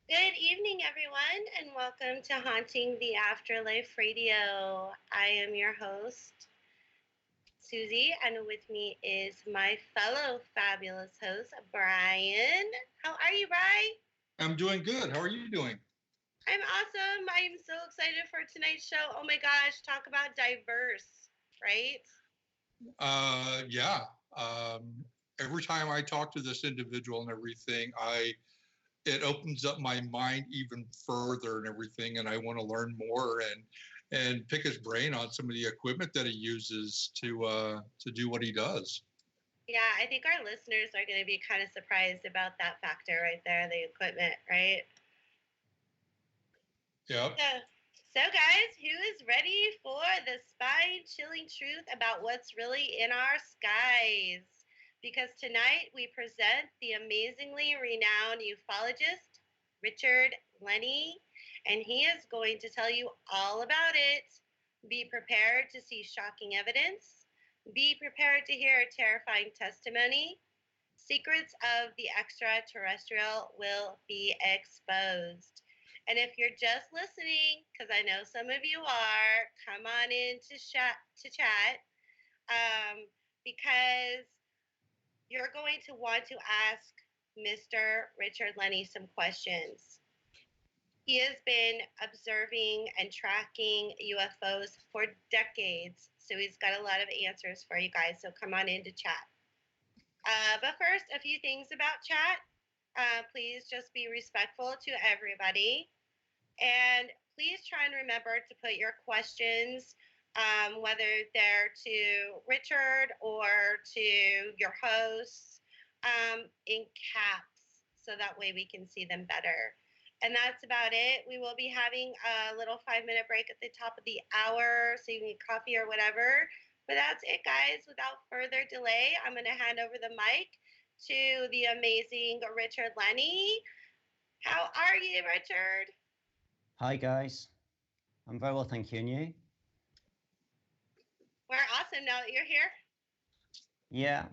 Good evening, everyone, and welcome to Haunting the Afterlife Radio. I am your host, Susie, and with me is my fellow fabulous host, Brian. How are you, Brian? I'm doing good. How are you doing? I'm awesome. I'm so excited for tonight's show. Oh my gosh, talk about diverse, right? Yeah. Every time I talk to this individual and everything, it opens up my mind even further and everything, and I want to learn more and pick his brain on some of the equipment that he uses to do what he does. Yeah, I think our listeners are going to be kind of surprised about that factor right there, the equipment, right? Yep. So guys, who is ready for the spine-chilling truth about what's really in our skies? Because tonight we present the amazingly renowned ufologist Richard Lennie, and he is going to tell you all about it. Be prepared to see shocking evidence. Be prepared to hear a terrifying testimony. Secrets of the extraterrestrial will be exposed. And if you're just listening, because I know some of you are, come on in to chat because you're going to want to ask Mr. Richard Lennie some questions. He has been observing and tracking UFOs for decades, so he's got a lot of answers for you guys. So come on in to chat. But first, a few things about chat. Please just be respectful to everybody. And please try and remember to put your questions, whether they're to Richard or to your hosts, in caps, so that way we can see them better. And that's about it. We will be having a little 5-minute break at the top of the hour, so you can get coffee or whatever. But that's it, guys. Without further delay, I'm going to hand over the mic to the amazing Richard Lennie. How are you, Richard? Hi, guys. I'm very well, thank you. And you? We're awesome now that you're here. Yeah.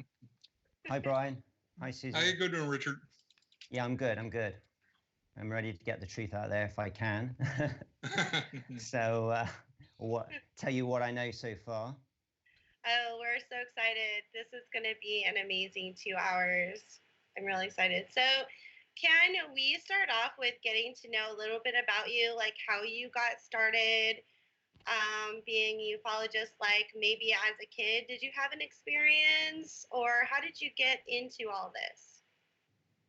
Hi, Brian. Hi, Susan. How you doing, Richard? Yeah, I'm good. I'm ready to get the truth out there if I can. So, tell you what I know so far. Oh, we're so excited. This is going to be an amazing 2 hours. I'm really excited. So, can we start off with getting to know a little bit about you, like how you got started being a ufologist, like maybe as a kid? Did you have an experience, or how did you get into all this?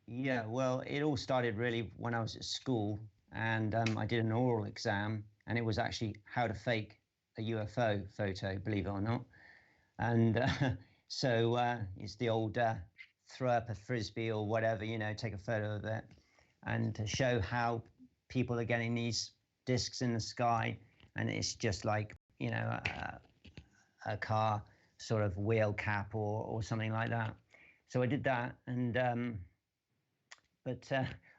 Yeah, well, it all started really when I was at school, and I did an oral exam, and it was actually how to fake a UFO photo, believe it or not. And so it's the old throw up a frisbee or whatever, take a photo of it, and to show how people are getting these discs in the sky, and it's just like, a car sort of wheel cap or something like that. So I did that, and but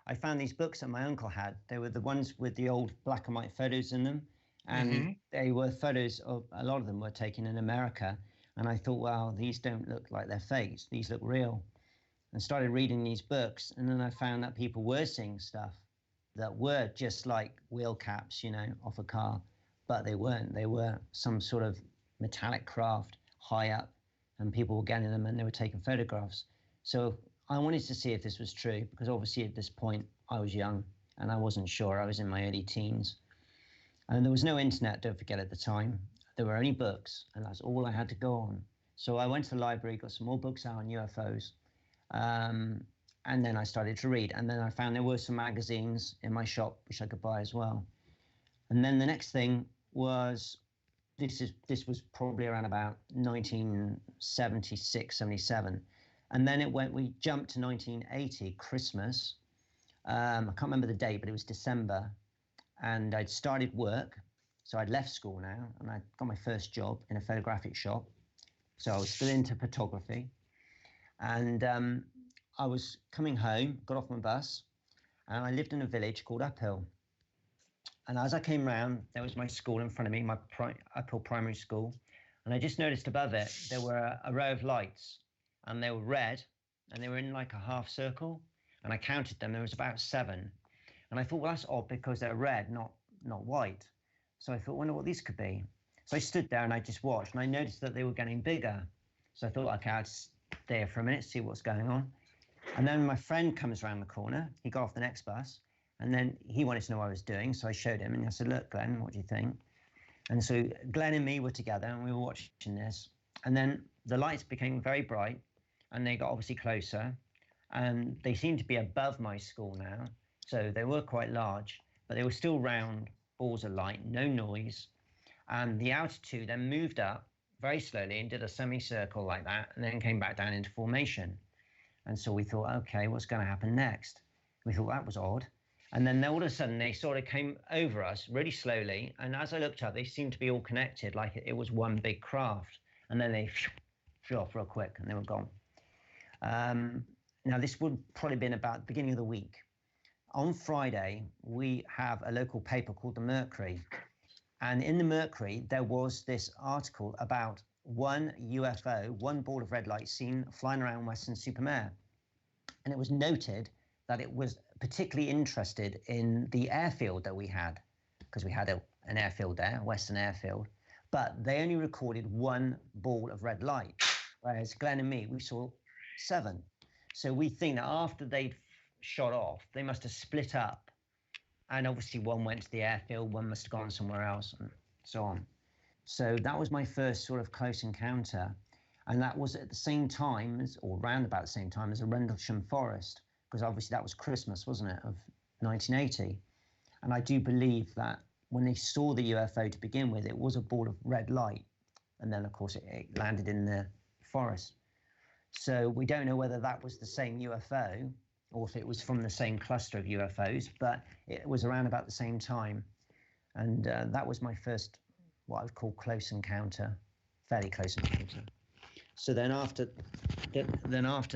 I found these books that my uncle had. They were the ones with the old black and white photos in them, and they were photos of, a lot of them were taken in America. And I thought, wow, these don't look like they're fakes. These look real. And started reading these books. And then I found that people were seeing stuff that were just like wheel caps, off a car. But they weren't. They were some sort of metallic craft high up. And people were getting them and they were taking photographs. So I wanted to see if this was true, because obviously at this point I was young and I wasn't sure. I was in my early teens. And there was no internet, don't forget, at the time. There were only books, and that's all I had to go on. So I went to the library, got some more books out on UFOs, and then I started to read. And then I found there were some magazines in my shop, which I could buy as well. And then the next thing was, this was probably around about 1976, 77. And then we jumped to 1980, Christmas. I can't remember the date, but it was December. And I'd started work. So I'd left school now, and I got my first job in a photographic shop. So I was still into photography. And I was coming home, got off my bus, and I lived in a village called Uphill. And as I came round, there was my school in front of me, my Uphill Primary School. And I just noticed above it, there were a row of lights, and they were red, and they were in like a half circle. And I counted them, there was about 7. And I thought, well, that's odd because they're red, not white. So I thought, wonder what these could be. So I stood there and I just watched, and I noticed that they were getting bigger. So I thought, okay, I'd stay there for a minute, see what's going on. And then my friend comes around the corner. He got off the next bus, and then he wanted to know what I was doing. So I showed him, and I said, look, Glenn, what do you think? And so Glenn and me were together, and we were watching this. And then the lights became very bright, and they got obviously closer. And they seemed to be above my school now. So they were quite large, but they were still round balls of light, no noise. And the altitude then moved up very slowly and did a semicircle like that, and then came back down into formation. And so we thought, okay, what's going to happen next? We thought that was odd. And then all of a sudden they sort of came over us really slowly. And as I looked up, they seemed to be all connected, like it was one big craft. And then they flew off real quick and they were gone. Now this would probably been about the beginning of the week. On Friday, we have a local paper called the Mercury. And in the Mercury, there was this article about one UFO, one ball of red light seen flying around Weston-super-Mare. And it was noted that it was particularly interested in the airfield that we had, because we had an airfield there, Western Airfield, but they only recorded one ball of red light, whereas Glenn and me, we saw 7. So we think that after they'd shot off, they must have split up, and obviously one went to the airfield, one must have gone somewhere else, and so on. So that was my first sort of close encounter, and that was at the same time as, or round about the same time as, a Rendlesham forest, because obviously that was Christmas, wasn't it, of 1980. And I do believe that when they saw the UFO to begin with, it was a ball of red light, and then of course it landed in the forest. So we don't know whether that was the same UFO or if it was from the same cluster of UFOs, but it was around about the same time. And that was my first, what I would call close encounter, fairly close encounter. So then after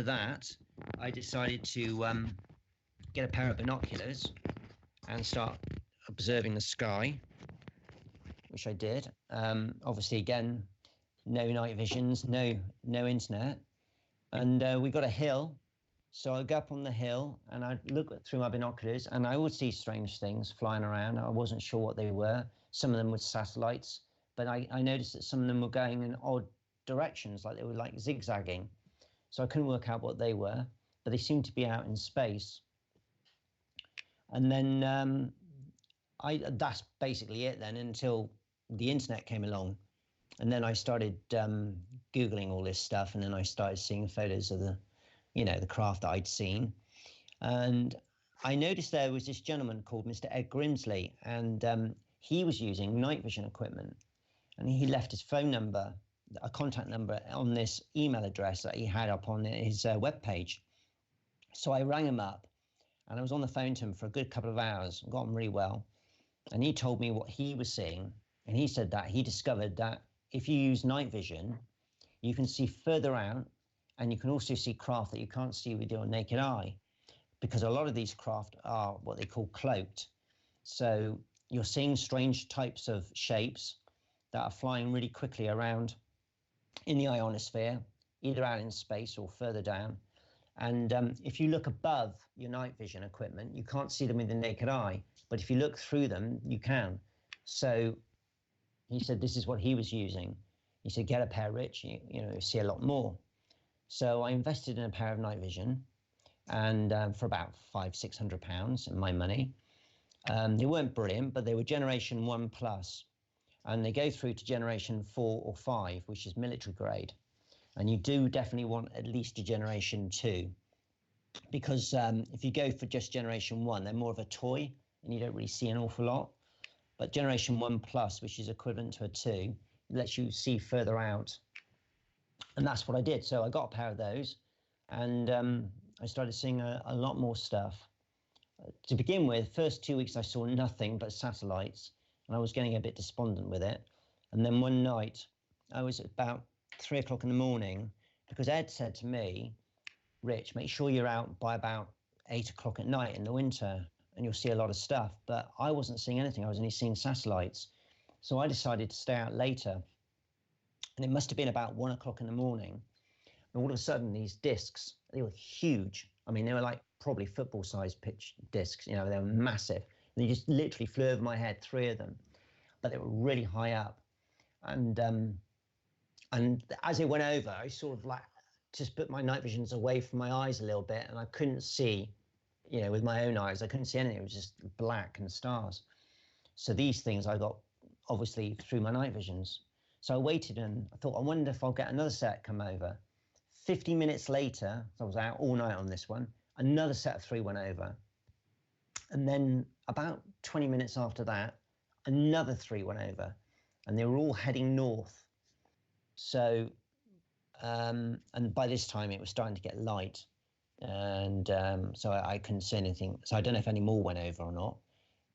that, I decided to get a pair of binoculars and start observing the sky, which I did. Obviously, again, no night visions, no internet. And we got a hill. So I'd go up on the hill and I'd look through my binoculars and I would see strange things flying around. I wasn't sure what they were. Some of them were satellites, but I noticed that some of them were going in odd directions, like they were like zigzagging. So I couldn't work out what they were, but they seemed to be out in space. And then that's basically it then, until the internet came along. And then I started Googling all this stuff, and then I started seeing photos of the craft that I'd seen. And I noticed there was this gentleman called Mr. Ed Grimsley, and he was using night vision equipment. And he left his phone number, a contact number, on this email address that he had up on his webpage. So I rang him up, and I was on the phone to him for a good couple of hours, got on really well. And he told me what he was seeing. And he said that he discovered that if you use night vision, you can see further out, and you can also see craft that you can't see with your naked eye, because a lot of these craft are what they call cloaked. So you're seeing strange types of shapes that are flying really quickly around in the ionosphere, either out in space or further down. And if you look above your night vision equipment, you can't see them with the naked eye, but if you look through them, you can. So he said this is what he was using. He said, get a pair, Rich, you see a lot more. So I invested in a pair of night vision, and for about £500-600 in my money. They weren't brilliant, but they were generation 1 plus, and they go through to generation 4 or 5, which is military grade. And you do definitely want at least a generation 2, because if you go for just generation 1, they're more of a toy and you don't really see an awful lot. But generation 1 plus, which is equivalent to a 2, lets you see further out. And that's what I did. So I got a pair of those, and I started seeing a lot more stuff. To begin with, first 2 weeks I saw nothing but satellites, and I was getting a bit despondent with it. And then one night, I was about 3 o'clock in the morning, because Ed said to me, Rich, make sure you're out by about 8 o'clock at night in the winter, and you'll see a lot of stuff. But I wasn't seeing anything. I was only seeing satellites. So I decided to stay out later. And it must have been about 1 o'clock in the morning. And all of a sudden, these discs, they were huge. I mean, they were like probably football-sized pitch discs. You know, they were massive. They just literally flew over my head, 3 of them, but they were really high up. And as it went over, I sort of like just put my night visions away from my eyes a little bit, and I couldn't see, you know, with my own eyes, I couldn't see anything. It was just black and stars. So these things I got obviously through my night visions. So I waited and I thought, I wonder if I'll get another set come over. 50 minutes later, I was out all night on this one, another set of 3 went over. And then about 20 minutes after that, another 3 went over, and they were all heading north. So, and by this time it was starting to get light, and so I couldn't see anything. So I don't know if any more went over or not,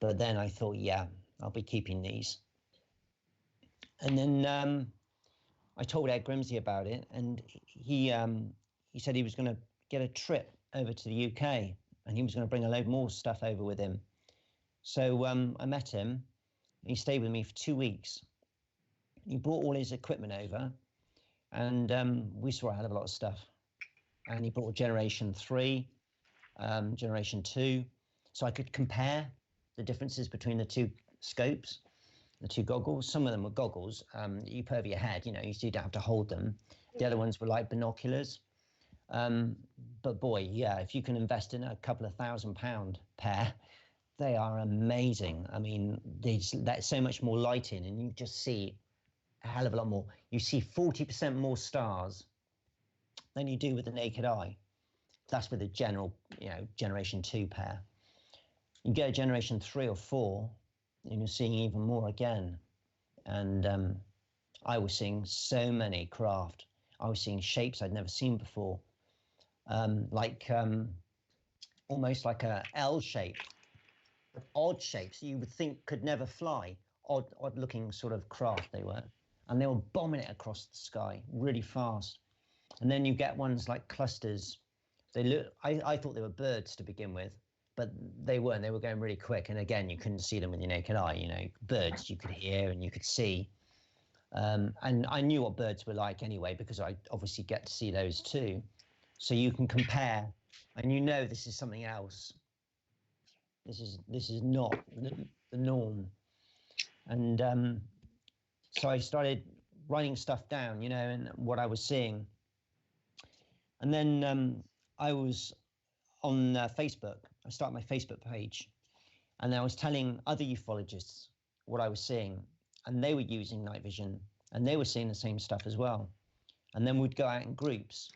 but then I thought, yeah, I'll be keeping these. And then I told Ed Grimsey about it, and he said he was going to get a trip over to the UK, and he was going to bring a load more stuff over with him. So I met him, and he stayed with me for 2 weeks. He brought all his equipment over, and we saw a hell of a lot of stuff. And he brought Generation 3, Generation 2, so I could compare the differences between the 2 scopes, the 2 goggles. Some of them were goggles you put over your head, you know, so you don't have to hold them. The other ones were like binoculars. But boy, yeah, if you can invest in a couple of £1,000 pair, they are amazing. I mean, there's so much more light in, and you just see a hell of a lot more. You see 40% more stars than you do with the naked eye. That's with a general, you know, Generation 2 pair. You get a Generation 3 or 4, and you're seeing even more again. And I was seeing so many craft. I was seeing shapes I'd never seen before, almost like a L shape, odd shapes you would think could never fly. Odd-looking sort of craft they were, and they were bombing it across the sky really fast. And then you get ones like clusters. They look. I thought they were birds to begin with, but they weren't. They were going really quick, and again, you couldn't see them with your naked eye. You know, birds you could hear and you could see. And I knew what birds were like anyway, because I obviously get to see those too. So you can compare, and you know this is something else. This is not the norm. And so I started writing stuff down, you know, and what I was seeing. And then I was on Facebook. I started my Facebook page, and I was telling other ufologists what I was seeing, and they were using night vision, and they were seeing the same stuff as well. And then we'd go out in groups,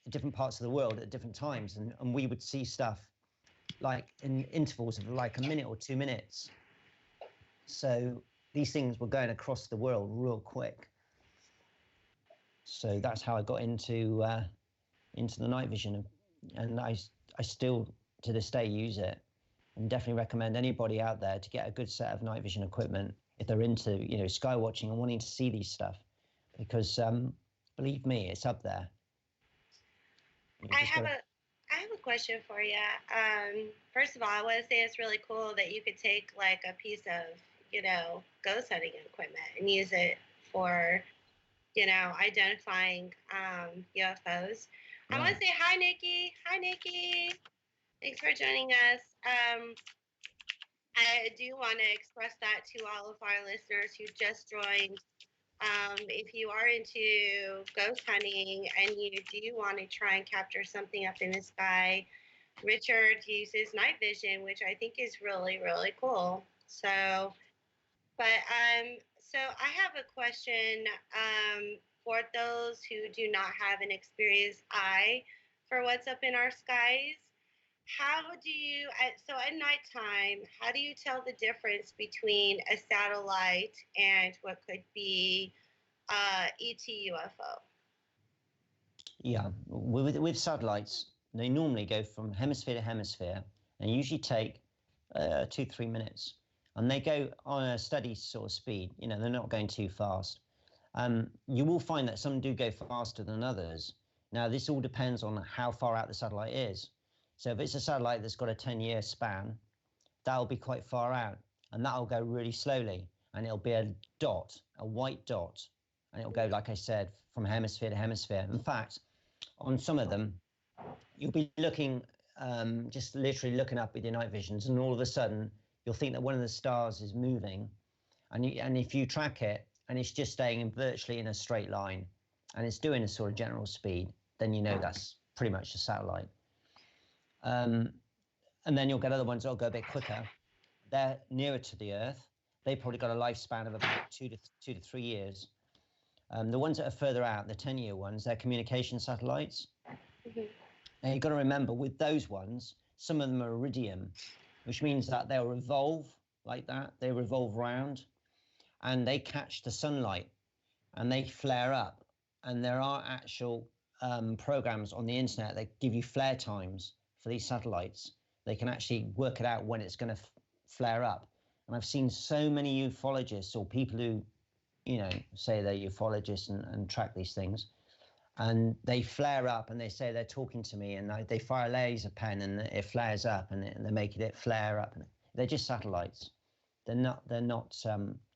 different parts of the world at different times, and we would see stuff like in intervals of like a minute or 2 minutes. So these things were going across the world real quick. So that's how I got into the night vision, and I still to this day use it, and definitely recommend anybody out there to get a good set of night vision equipment if they're into, you know, sky watching and wanting to see these stuff, because believe me, it's up there. I have a question for you. First of all, I want to say it's really cool that you could take like a piece of, you know, ghost hunting equipment and use it for, you know, identifying UFOs. Yeah. I want to say hi, Nikki. Hi, Nikki. Thanks for joining us. I do want to express that to all of our listeners who just joined. If you are into ghost hunting and you do want to try and capture something up in the sky, Richard uses night vision, which I think is really, really cool. So, but so I have a question for those who do not have an experienced eye for what's up in our skies. How do you, so at nighttime, how do you tell the difference between a satellite and what could be ET UFO? Yeah, with satellites, they normally go from hemisphere to hemisphere and usually take 2-3 minutes. And they go on a steady sort of speed, you know, they're not going too fast. You will find that some do go faster than others. Now, this all depends on how far out the satellite is. So if it's a satellite that's got a 10-year span, that'll be quite far out, and that'll go really slowly, and it'll be a dot, a white dot, and it'll go, like I said, from hemisphere to hemisphere. In fact, on some of them, you'll be looking just literally looking up with your night visions, and all of a sudden you'll think that one of the stars is moving, and if you track it and it's just staying virtually in a straight line, and it's doing a sort of general speed, then you know that's pretty much a satellite. And then you'll get other ones that'll go a bit quicker. They're nearer to the Earth. They've probably got a lifespan of about 2 to 3 years. The ones that are further out, the 10-year ones, they're communication satellites. Mm-hmm. Now you've got to remember, with those ones, some of them are iridium, which means that they'll revolve like that. They revolve round, and they catch the sunlight, and they flare up. And there are actual programs on the internet that give you flare times for these satellites. They can actually work it out when it's going to flare up. And I've seen so many ufologists or people who, say they're ufologists and track these things, and they flare up and they say they're talking to me, and they fire a laser pen and it flares up, and they're making it flare up. And they're just satellites. They're not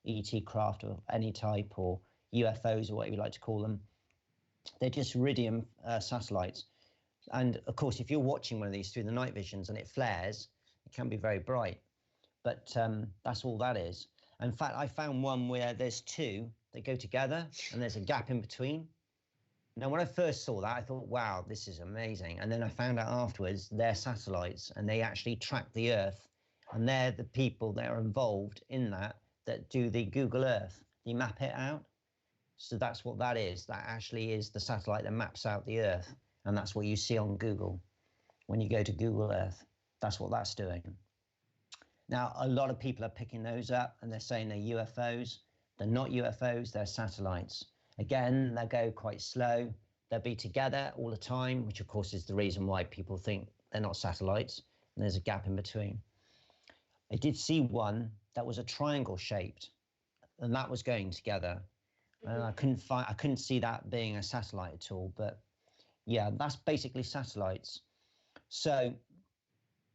ET craft of any type, or UFOs, or whatever you like to call them. They're just iridium satellites. And of course, if you're watching one of these through the night visions and it flares, it can be very bright. But that's all that is. In fact, I found one where there's two that go together and there's a gap in between. Now, when I first saw that, I thought, wow, this is amazing. And then I found out afterwards they're satellites, and they actually track the Earth. And they're the people that are involved in that do the Google Earth. You map it out. So that's what that is. That actually is the satellite that maps out the Earth. And that's what you see on Google. When you go to Google Earth, that's what that's doing. Now, a lot of people are picking those up, and they're saying they're UFOs. They're not UFOs, they're satellites. Again, they'll go quite slow. They'll be together all the time, which of course is the reason why people think they're not satellites. And there's a gap in between. I did see one that was a triangle shaped, and that was going together. And I couldn't see that being a satellite at all. But yeah, that's basically satellites. So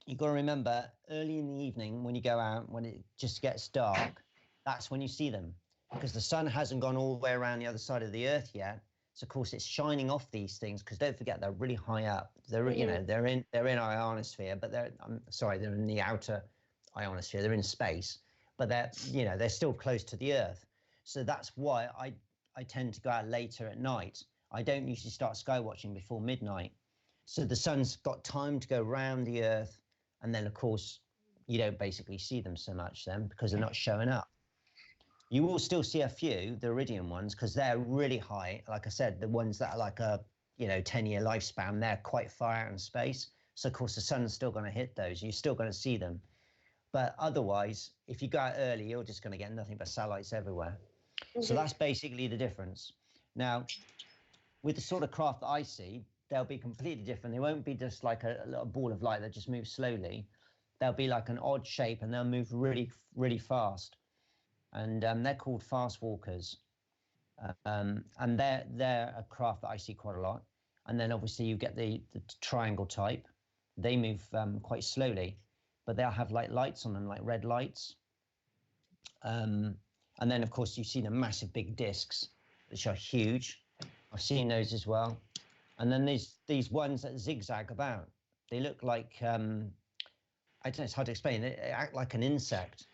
you've got to remember, early in the evening when you go out, when it just gets dark, that's when you see them, because the sun hasn't gone all the way around the other side of the Earth yet. So of course it's shining off these things, because don't forget, they're really high up. They're they're in our ionosphere, but they're in the outer ionosphere. They're in space, but they're still close to the Earth. So that's why I tend to go out later at night. I don't usually start sky watching before midnight. So the sun's got time to go around the Earth, and then of course you don't basically see them so much then, because they're not showing up. You will still see a few, the iridium ones, because they're really high. Like I said, the ones that are like a 10-year lifespan, they're quite far out in space. So of course the sun's still going to hit those. You're still going to see them. But otherwise, if you go out early, you're just going to get nothing but satellites everywhere. Mm-hmm. So that's basically the difference. Now, with the sort of craft that I see, they'll be completely different. They won't be just like a little ball of light that just moves slowly. They'll be like an odd shape, and they'll move really, really fast. And they're called fast walkers. And they're a craft that I see quite a lot. And then obviously you get the triangle type. They move quite slowly, but they'll have like lights on them, like red lights. And then of course you see the massive big discs, which are huge. I've seen those as well. And then these ones that zigzag about. They look like, I don't know, it's hard to explain. They act like an insect,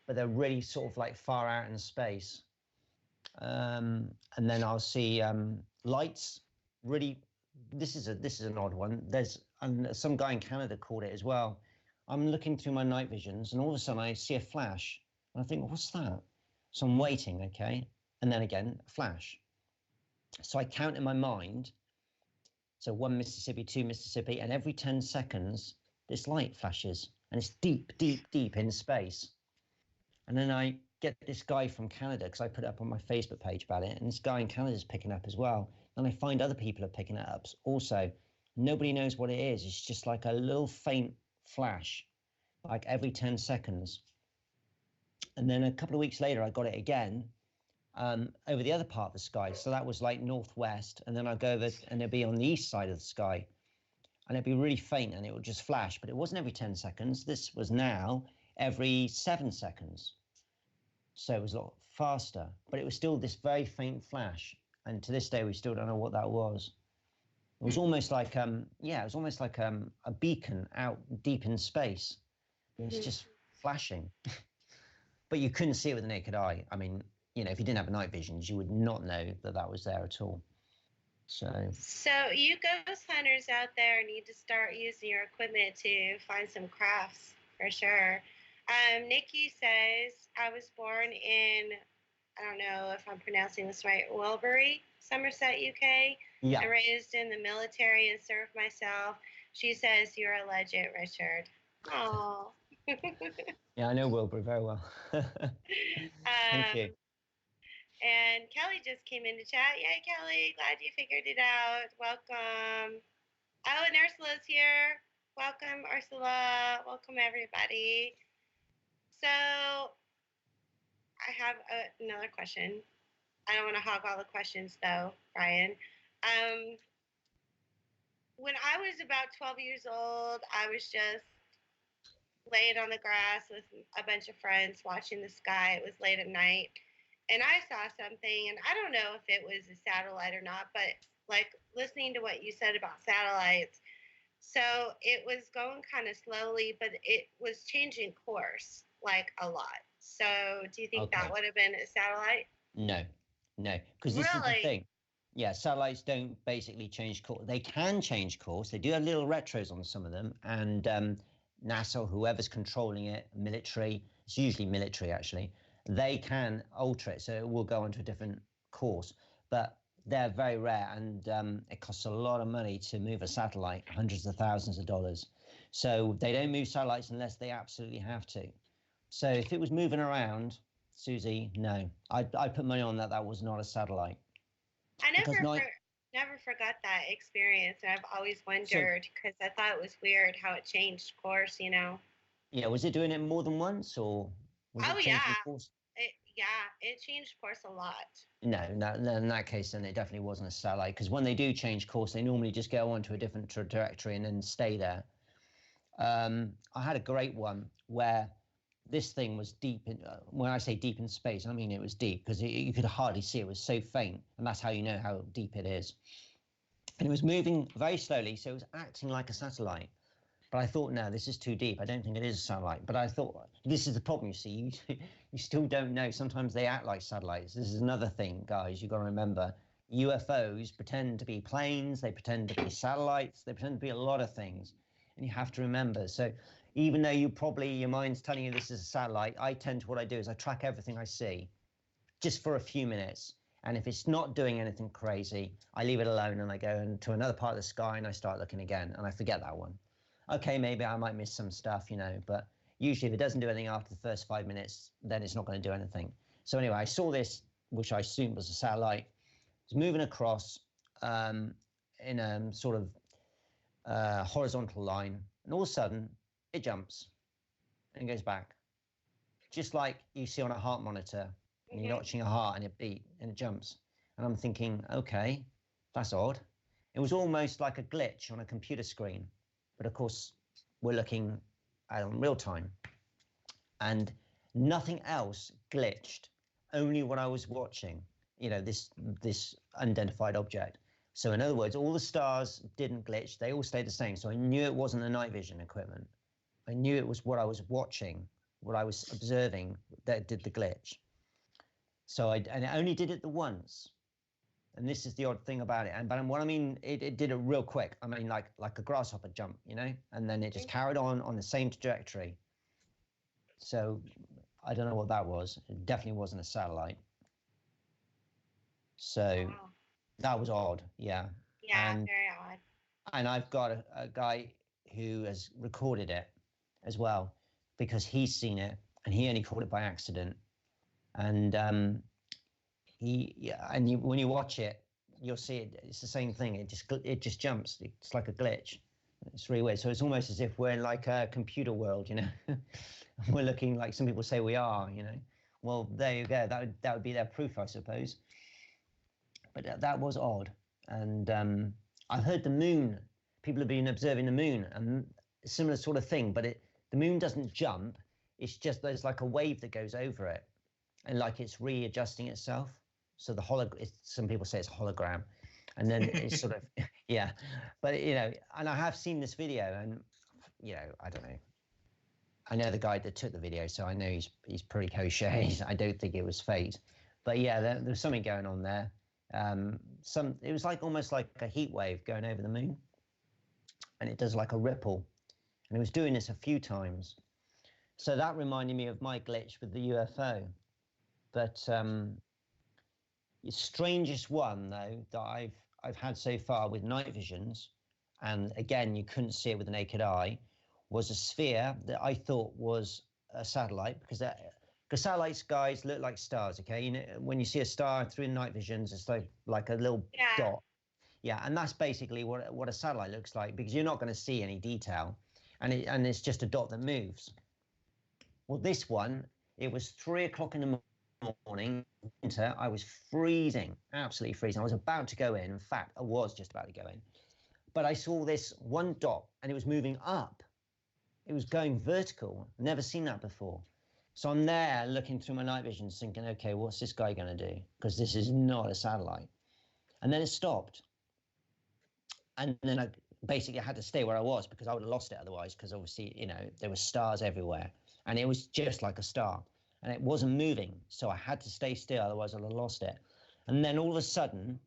but they're really sort of like far out in space. And then I'll see lights. Really, this is an odd one. There's some guy in Canada called it as well. I'm looking through my night visions, and all of a sudden I see a flash, and I think, what's that? So I'm waiting, okay, and then again a flash. So I count in my mind. So 1 Mississippi, 2 Mississippi, and every 10 seconds this light flashes, and it's deep, deep, deep in space. And then I get this guy from Canada, because I put it up on my Facebook page about it, and this guy in Canada is picking up as well. And I find other people are picking it up also. Nobody knows what it is. It's just like a little faint flash, like every 10 seconds. And then a couple of weeks later, I got it again over the other part of the sky. So that was like northwest. And then I'd go over and it'd be on the east side of the sky. And it'd be really faint, and it would just flash. But it wasn't every 10 seconds. This was now every 7 seconds. So it was a lot faster, but it was still this very faint flash. And to this day, we still don't know what that was. It was almost like a beacon out deep in space. It's just flashing, but you couldn't see it with the naked eye. I mean, if you didn't have night visions, you would not know that was there at all. So you ghost hunters out there need to start using your equipment to find some crafts for sure. Nikki says, I was born in, I don't know if I'm pronouncing this right, Wilbury, Somerset, UK. Yeah. I'm raised in the military and served myself. She says, you're a legend, Richard. Oh. Yeah, I know Wilbury very well. Thank you. And Kelly just came in to chat. Yay, Kelly. Glad you figured it out. Welcome. Oh, and Ursula's here. Welcome, Ursula. Welcome, everybody. So I have another question. I don't want to hog all the questions, though, Brian. When I was about 12 years old, I was just laying on the grass with a bunch of friends watching the sky. It was late at night. And I saw something, and I don't know if it was a satellite or not, but like listening to what you said about satellites, so it was going kind of slowly, but it was changing course like a lot. So do you think that would have been a satellite? No, because this is the thing. Yeah, satellites don't basically change course. They can change course. They do have little retros on some of them, and NASA, whoever's controlling it, military, it's usually military actually, they can alter it so it will go onto a different course, but they're very rare, and it costs a lot of money to move a satellite, hundreds of thousands of dollars. So they don't move satellites unless they absolutely have to. So if it was moving around, Susie, no, I'd put money on that was not a satellite. I never forgot that experience, and I've always wondered because I thought it was weird how it changed course, Yeah, was it doing it more than once, or? Course? It changed course a lot. No, in that case, then it definitely wasn't a satellite, because when they do change course, they normally just go on to a different trajectory and then stay there. I had a great one where this thing was deep in, when I say deep in space, I mean it was deep, because you could hardly see it. It was so faint, and that's how you know how deep it is. And it was moving very slowly, so it was acting like a satellite. But I thought, no, this is too deep. I don't think it is a satellite. But I thought, this is the problem, you see. You still don't know. Sometimes they act like satellites. This is another thing, guys, you've got to remember. UFOs pretend to be planes. They pretend to be satellites. They pretend to be a lot of things. And you have to remember. So even though your mind's telling you this is a satellite, what I do is I track everything I see just for a few minutes. And if it's not doing anything crazy, I leave it alone and I go into another part of the sky and I start looking again and I forget that one. Okay, maybe I might miss some stuff, but usually if it doesn't do anything after the first 5 minutes, then it's not going to do anything. So anyway, I saw this, which I assumed was a satellite. It's moving across in a sort of horizontal line, and all of a sudden it jumps and goes back, just like you see on a heart monitor. And you're watching a heart and it beat and it jumps. And I'm thinking, okay, that's odd. It was almost like a glitch on a computer screen. But of course, we're looking at in real time. And nothing else glitched, only what I was watching, this unidentified object. So in other words, all the stars didn't glitch. They all stayed the same. So I knew it wasn't the night vision equipment. I knew it was what I was watching, what I was observing that did the glitch. So and it only did it the once. And this is the odd thing about it. But what I mean, it did it real quick. I mean, like a grasshopper jump, and then it just carried on the same trajectory. So I don't know what that was. It definitely wasn't a satellite. So that was odd. Yeah. Yeah, very odd. And I've got a guy who has recorded it as well, because he's seen it and he only caught it by accident. And when you watch it, you'll see it. It's the same thing. It just jumps. It's like a glitch. It's really weird. So it's almost as if we're in like a computer world, We're looking like some people say we are, Well, there you go. That would be their proof, I suppose. But that was odd. And I've heard the moon. People have been observing the moon, and a similar sort of thing. But the moon doesn't jump. It's just there's like a wave that goes over it, and like it's readjusting itself. So some people say it's a hologram. And then it's sort of, yeah. But, and I have seen this video and, I don't know. I know the guy that took the video, so I know he's pretty kosher. I don't think it was fake. But yeah, there's something going on there. It was like almost like a heat wave going over the moon. And it does like a ripple. And it was doing this a few times. So that reminded me of my glitch with the UFO. But the strangest one, though, that I've had so far with night visions, and again, you couldn't see it with the naked eye, was a sphere that I thought was a satellite, because satellites, guys, look like stars, okay? When you see a star through night visions, it's like a little dot. Yeah, and that's basically what a satellite looks like, because you're not going to see any detail, and it's just a dot that moves. Well, this one, it was 3 o'clock in the morning, winter. I was freezing, absolutely freezing. I was about to go in. In fact, I was just about to go in. But I saw this one dot, and it was moving up. It was going vertical. Never seen that before. So I'm there looking through my night vision, thinking, okay, what's this guy going to do? Because this is not a satellite. And then it stopped. And then I basically had to stay where I was, because I would have lost it otherwise, because obviously, there were stars everywhere. And it was just like a star. And it wasn't moving. So I had to stay still, otherwise I'd have lost it. And then all of a sudden,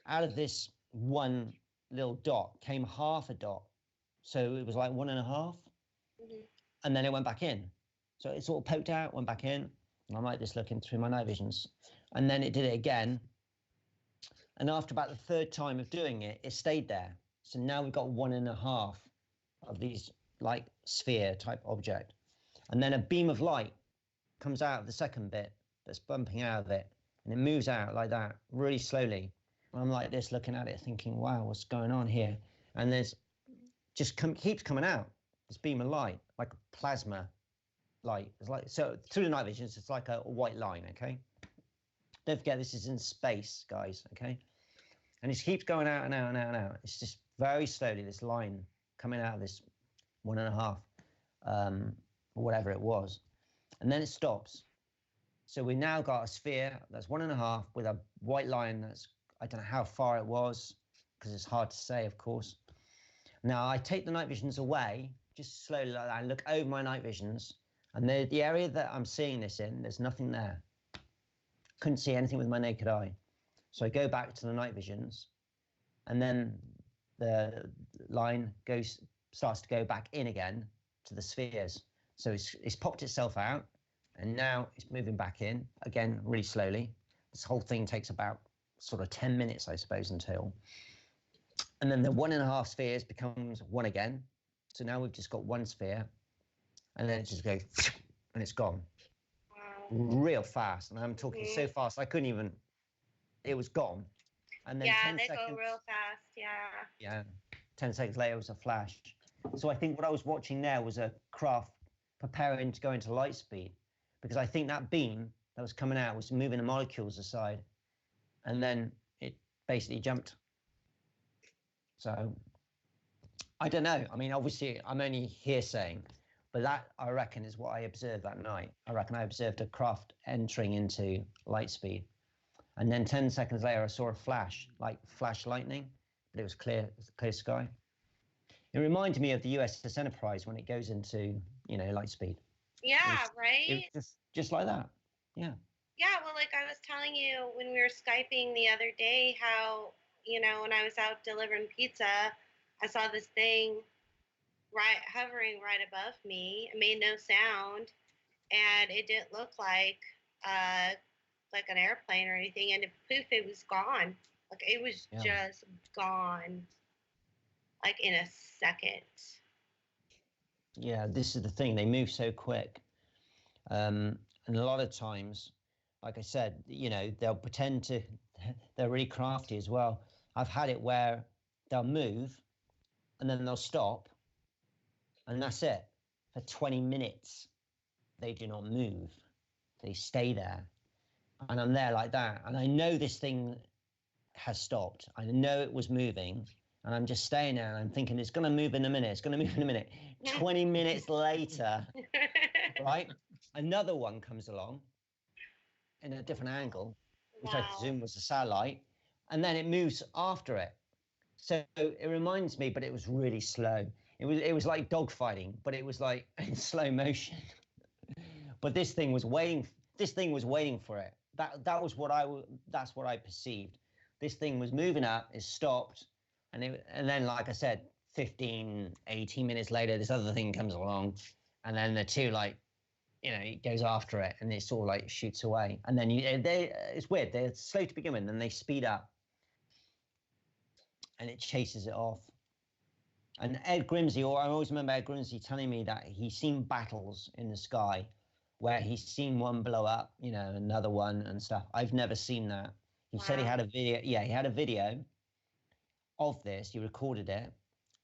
out of this one little dot came half a dot. So it was like 1.5. Mm-hmm. And then it went back in. So it sort of poked out, went back in. And I'm like just looking through my night visions. And then it did it again. And after about the 3rd time of doing it, it stayed there. So now we've got 1.5 of these like sphere type object. And then a beam of light comes out of the second bit that's bumping out of it. And it moves out like that, really slowly. And I'm like this, looking at it, thinking, wow, what's going on here? And there's just keeps coming out, this beam of light, like a plasma light. It's like, so through the night visions, it's like a white line, okay? Don't forget, this is in space, guys, okay? And it keeps going out and out and out and out. It's just very slowly, this line coming out of this 1.5, or whatever it was. And then it stops. So we now got a sphere that's 1.5 with a white line that's, I don't know how far it was, because it's hard to say, of course. Now I take the night visions away, just slowly like that, and look over my night visions. And the area that I'm seeing this in, there's nothing there. Couldn't see anything with my naked eye. So I go back to the night visions, and then the line starts to go back in again to the spheres. So it's popped itself out, and now it's moving back in again really slowly. This whole thing takes about sort of 10 minutes, I suppose, until. And then the 1.5 spheres becomes 1 again. So now we've just got 1 sphere, and then it just goes, and it's gone. Wow. Real fast. And I'm talking so fast, I couldn't even, it was gone. And then 10 they seconds, go real fast, Yeah, 10 seconds later, it was a flash. So I think what I was watching there was a craft preparing to go into light speed, because I think that beam that was coming out was moving the molecules aside, and then it basically jumped. So I don't know. I mean, obviously, I'm only hearsaying, but that, I reckon, is what I observed that night. I reckon I observed a craft entering into light speed. And then 10 seconds later, I saw a flash, like flash lightning, but it was clear sky. It reminded me of the USS Enterprise when it goes into, light speed. Yeah, right? It was just like that. Yeah. Yeah, well, like I was telling you when we were Skyping the other day, how, when I was out delivering pizza, I saw this thing hovering right above me. It made no sound, and it didn't look like an airplane or anything. And poof, it was gone. Like it was just gone, like in a second. Yeah, this is the thing. They move so quick, and a lot of times, like I said, they'll pretend to. They're really crafty as well. I've had it where they'll move, and then they'll stop, and that's it. For 20 minutes, they do not move. They stay there. And I'm there like that. And I know this thing has stopped. I know it was moving. And I'm just staying there. And I'm thinking, it's going to move in a minute. It's going to move in a minute. 20 minutes later, right? Another one comes along in a different angle, which I presume was a satellite. and then it moves after it. So it reminds me, but it was really slow. It was like dogfighting, but it was like in slow motion. But this thing was waiting. This thing was waiting for it. That's what I perceived. This thing was moving up. It stopped, and then, like I said, 15, 18 minutes later, this other thing comes along, and then the two, like, it goes after it, and it sort of like shoots away. And then it's weird. They're slow to begin with, and then they speed up, and it chases it off. And Ed Grimsey, or I always remember Ed Grimsey telling me that he's seen battles in the sky where he's seen one blow up, another one and stuff. I've never seen that. He said he had a video. Yeah, he had a video of this. He recorded it.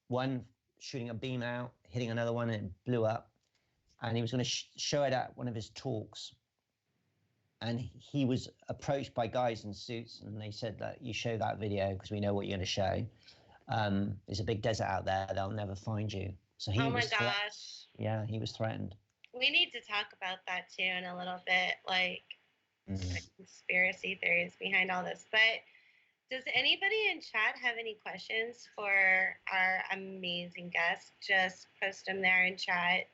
One shooting a beam out, hitting another one, and it blew up. And he was going to show it at one of his talks. And he was approached by guys in suits, and they said that you show that video because we know what you're going to show. There's a big desert out there; they'll never find you. So he oh my was gosh! Yeah, he was threatened. We need to talk about that too in a little bit, like the conspiracy theories behind all this. But does anybody in chat have any questions for our amazing guest? Just post them there in chat.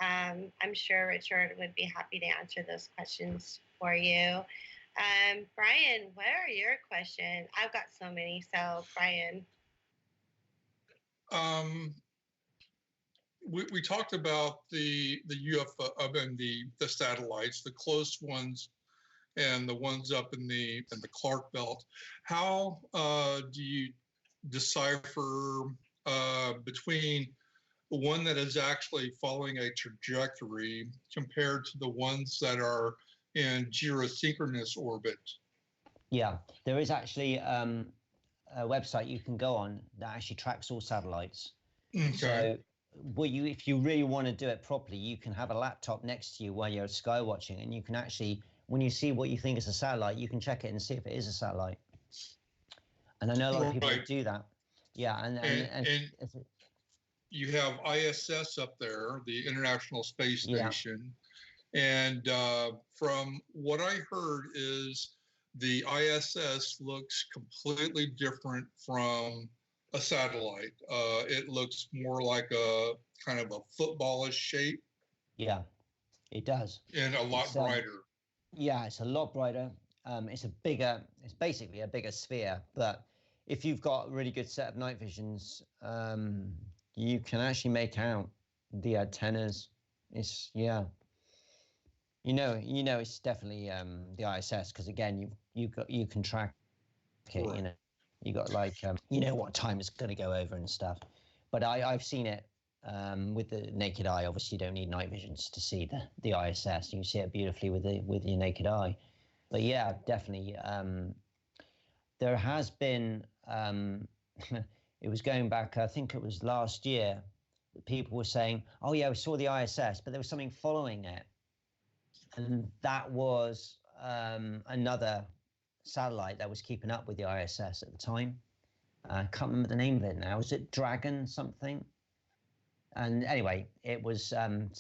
I'm sure Richard would be happy to answer those questions for you. Brian, what are your questions? I've got so many. So, Brian. We talked about the UFO, the satellites, the close ones, and the ones up in the Clark Belt. How do you decipher between the one that is actually following a trajectory compared to the ones that are in geosynchronous orbit? Yeah, there is actually a website you can go on that actually tracks all satellites. Okay. So if you really want to do it properly, you can have a laptop next to you while you're sky watching, and you can actually, when you see what you think is a satellite, you can check it and see if it is a satellite. And I know a lot of people do that. Yeah, and you have ISS up there, the International Space Station. And from what I heard is the ISS looks completely different from a satellite. It looks more like a kind of a footballish shape. Yeah, it does. And a lot brighter. Yeah, it's a lot brighter. It's basically a bigger sphere. But if you've got a really good set of night visions, you can actually make out the antennas. It's it's definitely the ISS, because again you can track it. Right. You got like what time it's going to go over and stuff. But I've seen it with the naked eye. Obviously, you don't need night visions to see the ISS. You can see it beautifully with your naked eye. But yeah, definitely. There has been. It was going back, I think it was last year, people were saying, oh yeah, we saw the ISS, but there was something following it. And that was another satellite that was keeping up with the ISS at the time. I can't remember the name of it now. Was it Dragon something? And anyway, it wasn't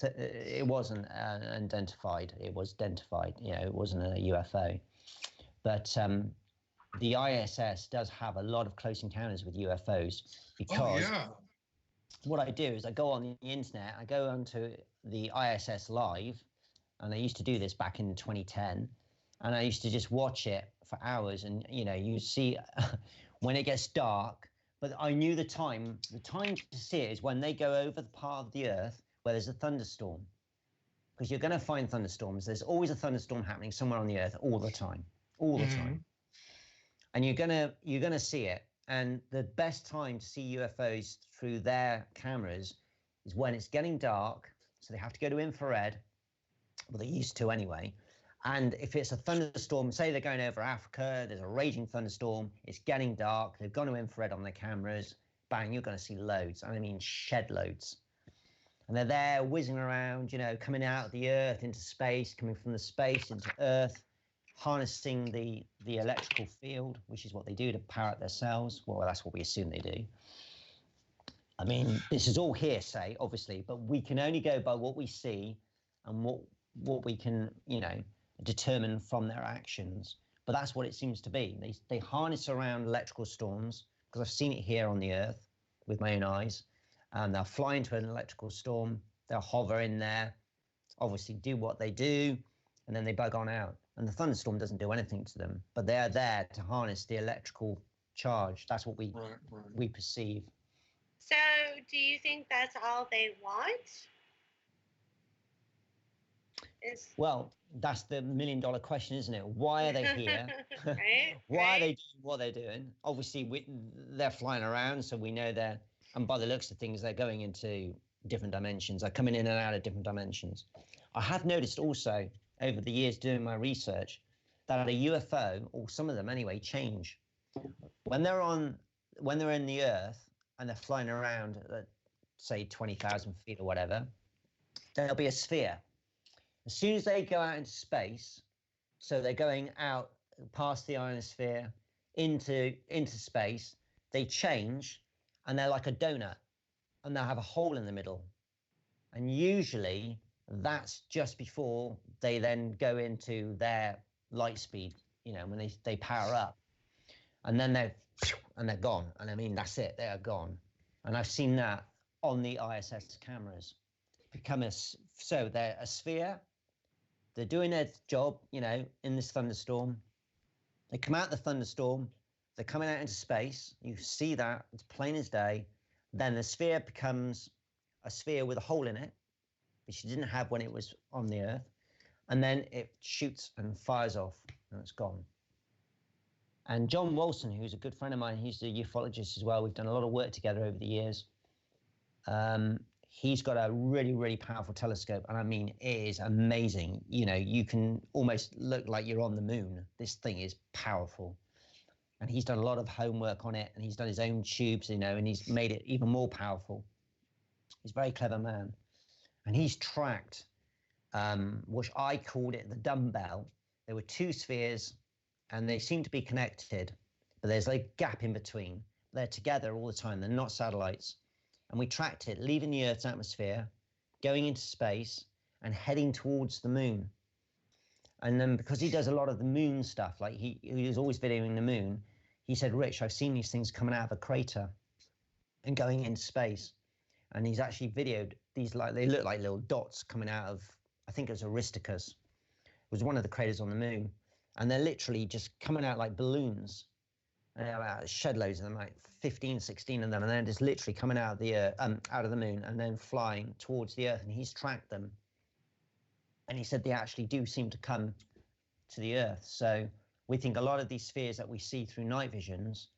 identified. It was identified, it wasn't a UFO. But the ISS does have a lot of close encounters with UFOs, because what I do is I go on the internet, I go onto the ISS Live, and I used to do this back in 2010, and I used to just watch it for hours, and you see when it gets dark. But I knew the time to see it is when they go over the part of the Earth where there's a thunderstorm, because you're going to find thunderstorms. There's always a thunderstorm happening somewhere on the Earth all the time. And you're gonna see it. And the best time to see UFOs through their cameras is when it's getting dark. So they have to go to infrared. Well, they used to anyway. And if it's a thunderstorm, say they're going over Africa, there's a raging thunderstorm, it's getting dark, they've gone to infrared on their cameras, bang, you're going to see loads. I mean, shed loads. And they're there whizzing around, coming out of the Earth into space, coming from the space into Earth, harnessing the electrical field, which is what they do to power up their cells. Well, that's what we assume they do. I mean, this is all hearsay, obviously, but we can only go by what we see and what we can, determine from their actions. but that's what it seems to be. They harness around electrical storms, because I've seen it here on the Earth with my own eyes, and they'll fly into an electrical storm, they'll hover in there, obviously do what they do, and then they bug on out. And the thunderstorm doesn't do anything to them, but they're there to harness the electrical charge. That's what we perceive. So do you think that's all they want? Well, that's the $1 million question, isn't it? Why are they here? Why are they doing what they're doing? Obviously, they're flying around, so we know they're, and by the looks of things, they're going into different dimensions. They're coming in and out of different dimensions. I have noticed also over the years doing my research that a UFO, or some of them anyway, change. When they're in the Earth and they're flying around at, say, 20,000 feet or whatever, there'll be a sphere. As soon as they go out into space, so they're going out past the ionosphere into space, they change and they're like a donut and they'll have a hole in the middle. And usually that's just before they then go into their light speed, when they power up. And then they're gone. And I mean, that's it, they are gone. And I've seen that on the ISS cameras. So they're a sphere. They're doing their job, in this thunderstorm. They come out the thunderstorm. They're coming out into space. You see that. It's plain as day. Then the sphere becomes a sphere with a hole in it, which you didn't have when it was on the Earth. And then it shoots and fires off, and it's gone. And John Wilson, who's a good friend of mine, he's a ufologist as well. We've done a lot of work together over the years. He's got a really, really powerful telescope. And I mean, it is amazing. You can almost look like you're on the moon. This thing is powerful. And he's done a lot of homework on it, and he's done his own tubes, and he's made it even more powerful. He's a very clever man. And he's tracked, which I called it the dumbbell. There were two spheres, and they seem to be connected, but there's a gap in between. They're together all the time. They're not satellites. And we tracked it, leaving the Earth's atmosphere, going into space, and heading towards the moon. And then because he does a lot of the moon stuff, like he was always videoing the moon, he said, Rich, I've seen these things coming out of a crater and going into space. And he's actually videoed these, they look like little dots coming out of, I think it was Aristarchus. It was one of the craters on the moon. And they're literally just coming out like balloons. And about shed loads of them, like 15, 16 of them, and then just literally coming out of the moon and then flying towards the Earth. And he's tracked them. And he said they actually do seem to come to the Earth. So we think a lot of these spheres that we see through night visions,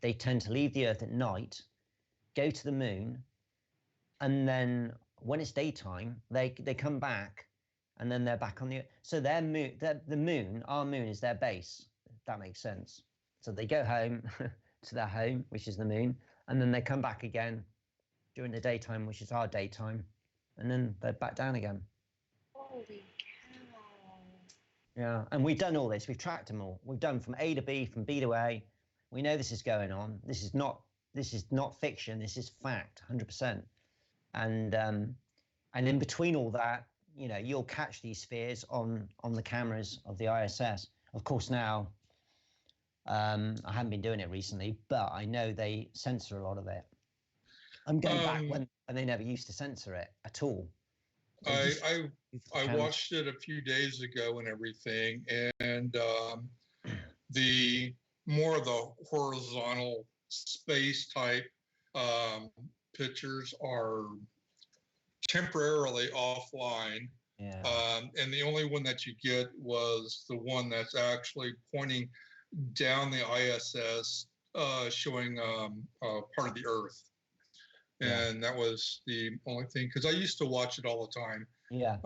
they tend to leave the Earth at night, go to the moon, and then when it's daytime, they come back, and then they're back on the Earth. So the moon, our moon, is their base. If that makes sense. So they go home to their home, which is the moon, and then they come back again during the daytime, which is our daytime, and then they're back down again. Holy cow. Yeah, and we've done all this. We've tracked them all. We've done from A to B, from B to A. We know this is going on. This is not fiction. This is fact, 100%. And in between all that, you'll catch these spheres on the cameras of the ISS. Of course, now I haven't been doing it recently, but I know they censor a lot of it. I'm going back when they never used to censor it at all. I watched it a few days ago and everything, and the more of the horizontal space type pictures are temporarily offline. Yeah. And the only one that you get was the one that's actually pointing down the ISS, showing part of the Earth. And that was the only thing, because I used to watch it all the time. Yeah.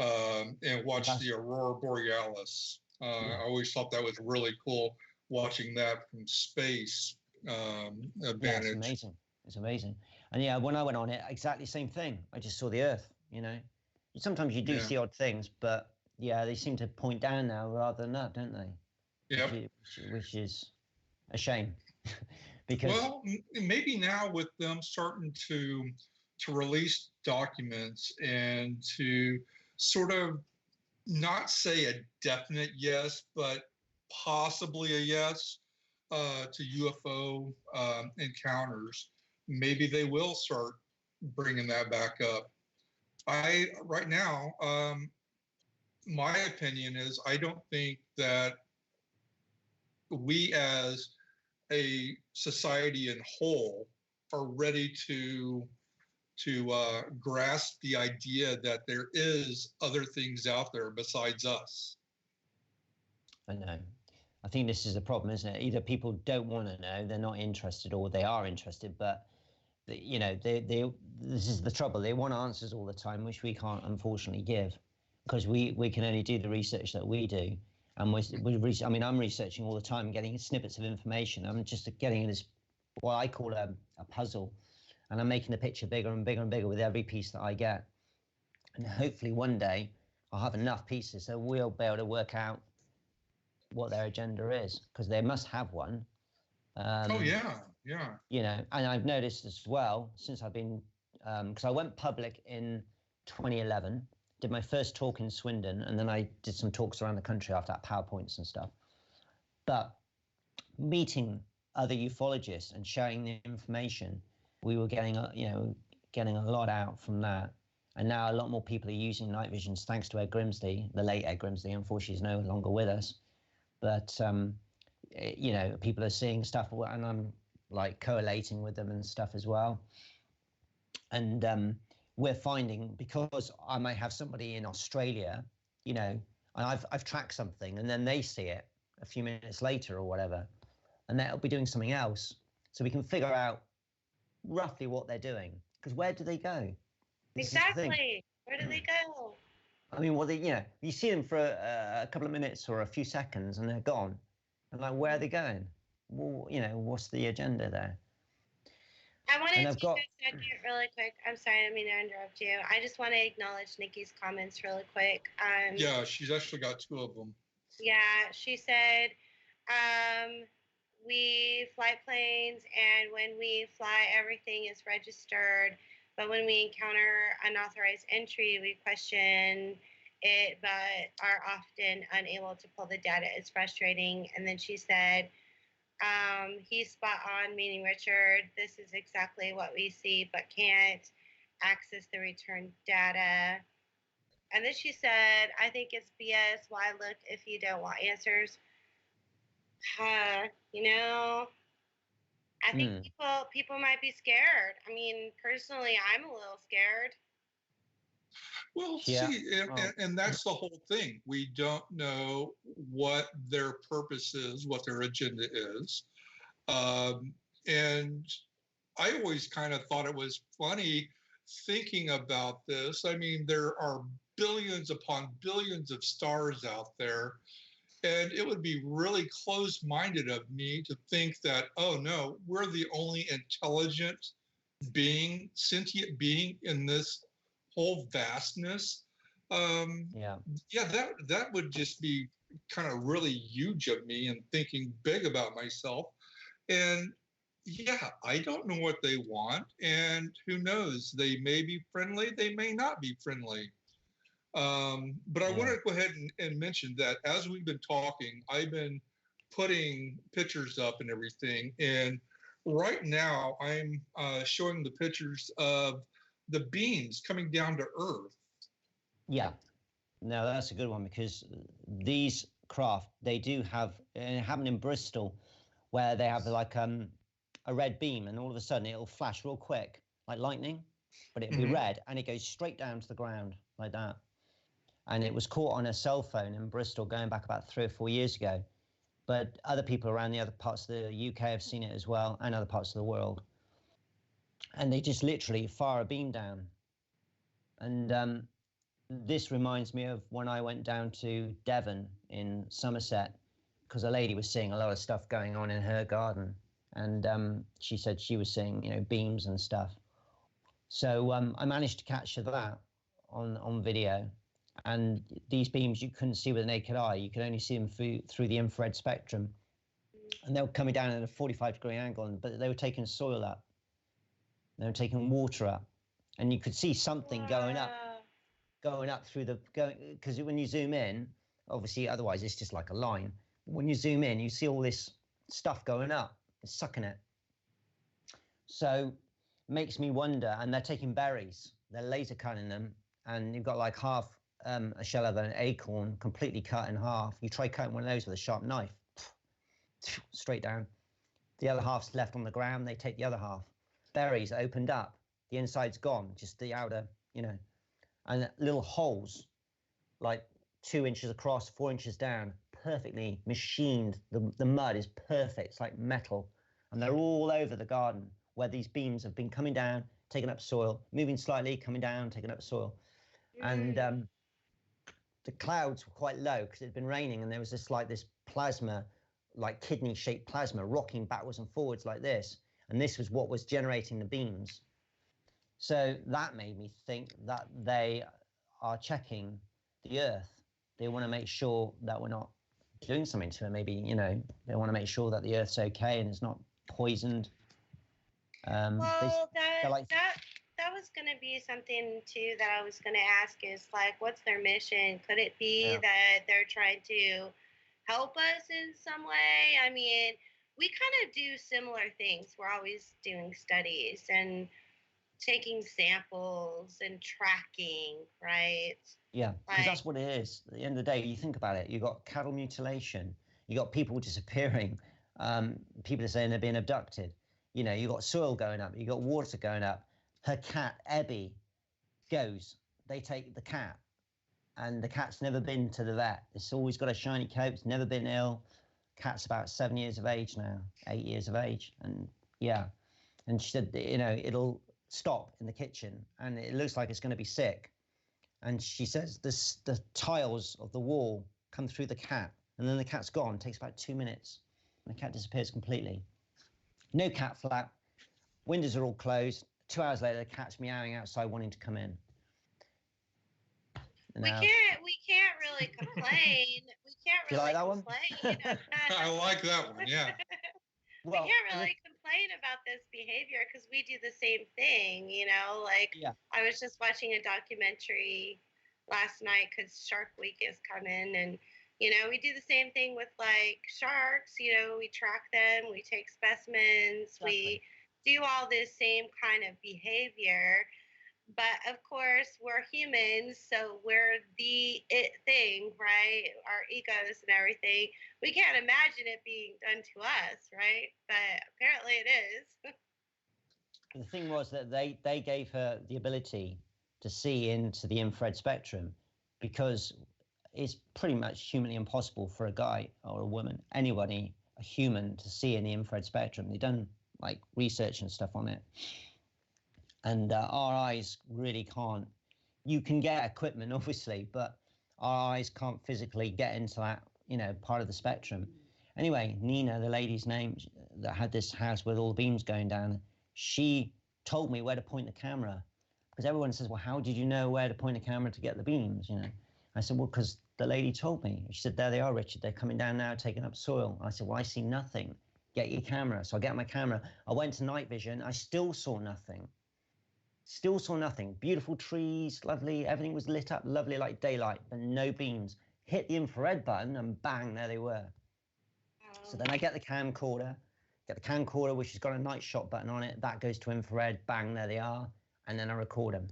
And watch the Aurora Borealis. I always thought that was really cool, watching that from space advantage. It's amazing. It's amazing. And yeah, when I went on it, exactly the same thing. I just saw the Earth, Sometimes you do see odd things, but yeah, they seem to point down now rather than up, don't they? Yeah. Which is a shame. Because maybe now with them starting to release documents and to sort of not say a definite yes, but possibly a yes to UFO encounters. Maybe they will start bringing that back up. Right now, my opinion is I don't think that we as a society in whole are ready to grasp the idea that there is other things out there besides us. I know. I think this is the problem, isn't it? Either people don't want to know, they're not interested, or they are interested, but this is the trouble. They want answers all the time, which we can't unfortunately give, because we can only do the research that we do. And I'm researching all the time, getting snippets of information. I'm just getting this, what I call a puzzle, and I'm making the picture bigger and bigger and bigger with every piece that I get. And hopefully one day I'll have enough pieces so we'll be able to work out what their agenda is, because they must have one. Oh yeah. And I've noticed as well, since I've been, because I went public in 2011, did my first talk in Swindon, and then I did some talks around the country after that, PowerPoints and stuff. But meeting other ufologists and sharing the information, we were getting a lot out from that. And now a lot more people are using night visions, thanks to Ed Grimsby, the late Ed Grimsby. Unfortunately, he's no longer with us. But people are seeing stuff, and I'm like collating with them and stuff as well. And we're finding, because I might have somebody in Australia, and I've tracked something, and then they see it a few minutes later or whatever, and they'll be doing something else. So we can figure out roughly what they're doing. Because where do they go? Exactly. Where do they go? I mean, you see them for a couple of minutes or a few seconds, and they're gone. And like, where are they going? Well, what's the agenda there? I want to take a second really quick. I'm sorry, I didn't mean to interrupt you. I just want to acknowledge Nikki's comments really quick. Yeah, she's actually got two of them. Yeah, she said, we fly planes, and when we fly, everything is registered. But when we encounter unauthorized entry, we question it, but are often unable to pull the data. It's frustrating. And then she said, he's spot on, meaning Richard. This is exactly what we see, but can't access the return data. And then she said, I think it's BS. Why look if you don't want answers? I think people might be scared. I mean, personally, I'm a little scared. Well, yeah. See, and that's the whole thing. We don't know what their purpose is, what their agenda is. And I always kind of thought it was funny thinking about this. I mean, there are billions upon billions of stars out there. And it would be really close-minded of me to think that, oh no, we're the only intelligent being, sentient being in this whole vastness. That would just be kind of really huge of me and thinking big about myself. And yeah, I don't know what they want, and who knows? They may be friendly, they may not be friendly. But I want to go ahead and mention that as we've been talking, I've been putting pictures up and everything. And right now I'm showing the pictures of the beams coming down to Earth. Yeah, no, that's a good one, because these craft, they do have, and it happened in Bristol, where they have like a red beam, and all of a sudden it'll flash real quick, like lightning, but it'll be red, and it goes straight down to the ground like that. And it was caught on a cell phone in Bristol going back about 3 or 4 years ago. But other people around the other parts of the UK have seen it as well, and other parts of the world. And they just literally fire a beam down. And this reminds me of when I went down to Devon in Somerset, because a lady was seeing a lot of stuff going on in her garden. And she said she was seeing, beams and stuff. So I managed to capture that on video. And these beams you couldn't see with the naked eye. You could only see them through the infrared spectrum. And they were coming down at a 45-degree angle, but they were taking soil up. They were taking water up. And you could see something going up through because when you zoom in, obviously, otherwise it's just like a line. When you zoom in, you see all this stuff going up. It's sucking it. So makes me wonder, and they're taking berries, they're laser cutting them, and you've got like half a shell of an acorn completely cut in half. You try cutting one of those with a sharp knife, straight down. The other half's left on the ground, they take the other half. Berries opened up, the inside's gone, just the outer, and little holes, like 2 inches across, 4 inches down, perfectly machined. The mud is perfect, it's like metal, and they're all over the garden where these beams have been coming down, taking up soil, moving slightly, coming down, taking up soil. And the clouds were quite low because it had been raining, and there was this plasma, like kidney-shaped plasma, rocking backwards and forwards like this. And this was what was generating the beams. So that made me think that they are checking the Earth. They want to make sure that we're not doing something to it. Maybe, they want to make sure that the Earth's okay and it's not poisoned. Well, that was going to be something too that I was going to ask is like, what's their mission? Could it be that they're trying to help us in some way? I mean, we kind of do similar things. We're always doing studies and taking samples and tracking, right? Yeah, because that's what it is. At the end of the day, you think about it, you've got cattle mutilation, you got people disappearing, people are saying they're being abducted. You got soil going up, you got water going up. Her cat, Ebby, goes. They take the cat, and the cat's never been to the vet. It's always got a shiny coat, it's never been ill. Cat's about 7 years of age now, 8 years of age. And and she said, it'll stop in the kitchen, and it looks like it's going to be sick. And she says the tiles of the wall come through the cat, and then the cat's gone. It takes about 2 minutes, and the cat disappears completely. No cat flap, windows are all closed. 2 hours later, the cat's meowing outside, wanting to come in. We can't really complain. We can't really like that complain. One? I like that one, yeah. We can't really complain about this behavior because we do the same thing, I was just watching a documentary last night because Shark Week is coming, and we do the same thing with like sharks. We track them, we take specimens, we do all this same kind of behavior. But of course, we're humans, so we're the it thing, right? Our egos and everything. We can't imagine it being done to us, right? But apparently it is. The thing was that they gave her the ability to see into the infrared spectrum, because it's pretty much humanly impossible for a guy or a woman, anybody, a human, to see in the infrared spectrum. They've done like research and stuff on it. And our eyes really can't. You can get equipment, obviously, but our eyes can't physically get into that, part of the spectrum. Anyway, Nina, the lady's name that had this house with all the beams going down, she told me where to point the camera, because everyone says, well, how did you know where to point the camera to get the beams? I said, well, because the lady told me. She said, there they are, Richard. They're coming down now, taking up soil. I said, well, I see nothing. Get your camera. So I get my camera. I went to night vision. I still saw nothing. Still saw nothing. Beautiful trees, lovely. Everything was lit up, lovely like daylight, but no beams. Hit the infrared button and bang, there they were. So then I get the camcorder, which has got a night shot button on it. That goes to infrared, bang, there they are. And then I record them.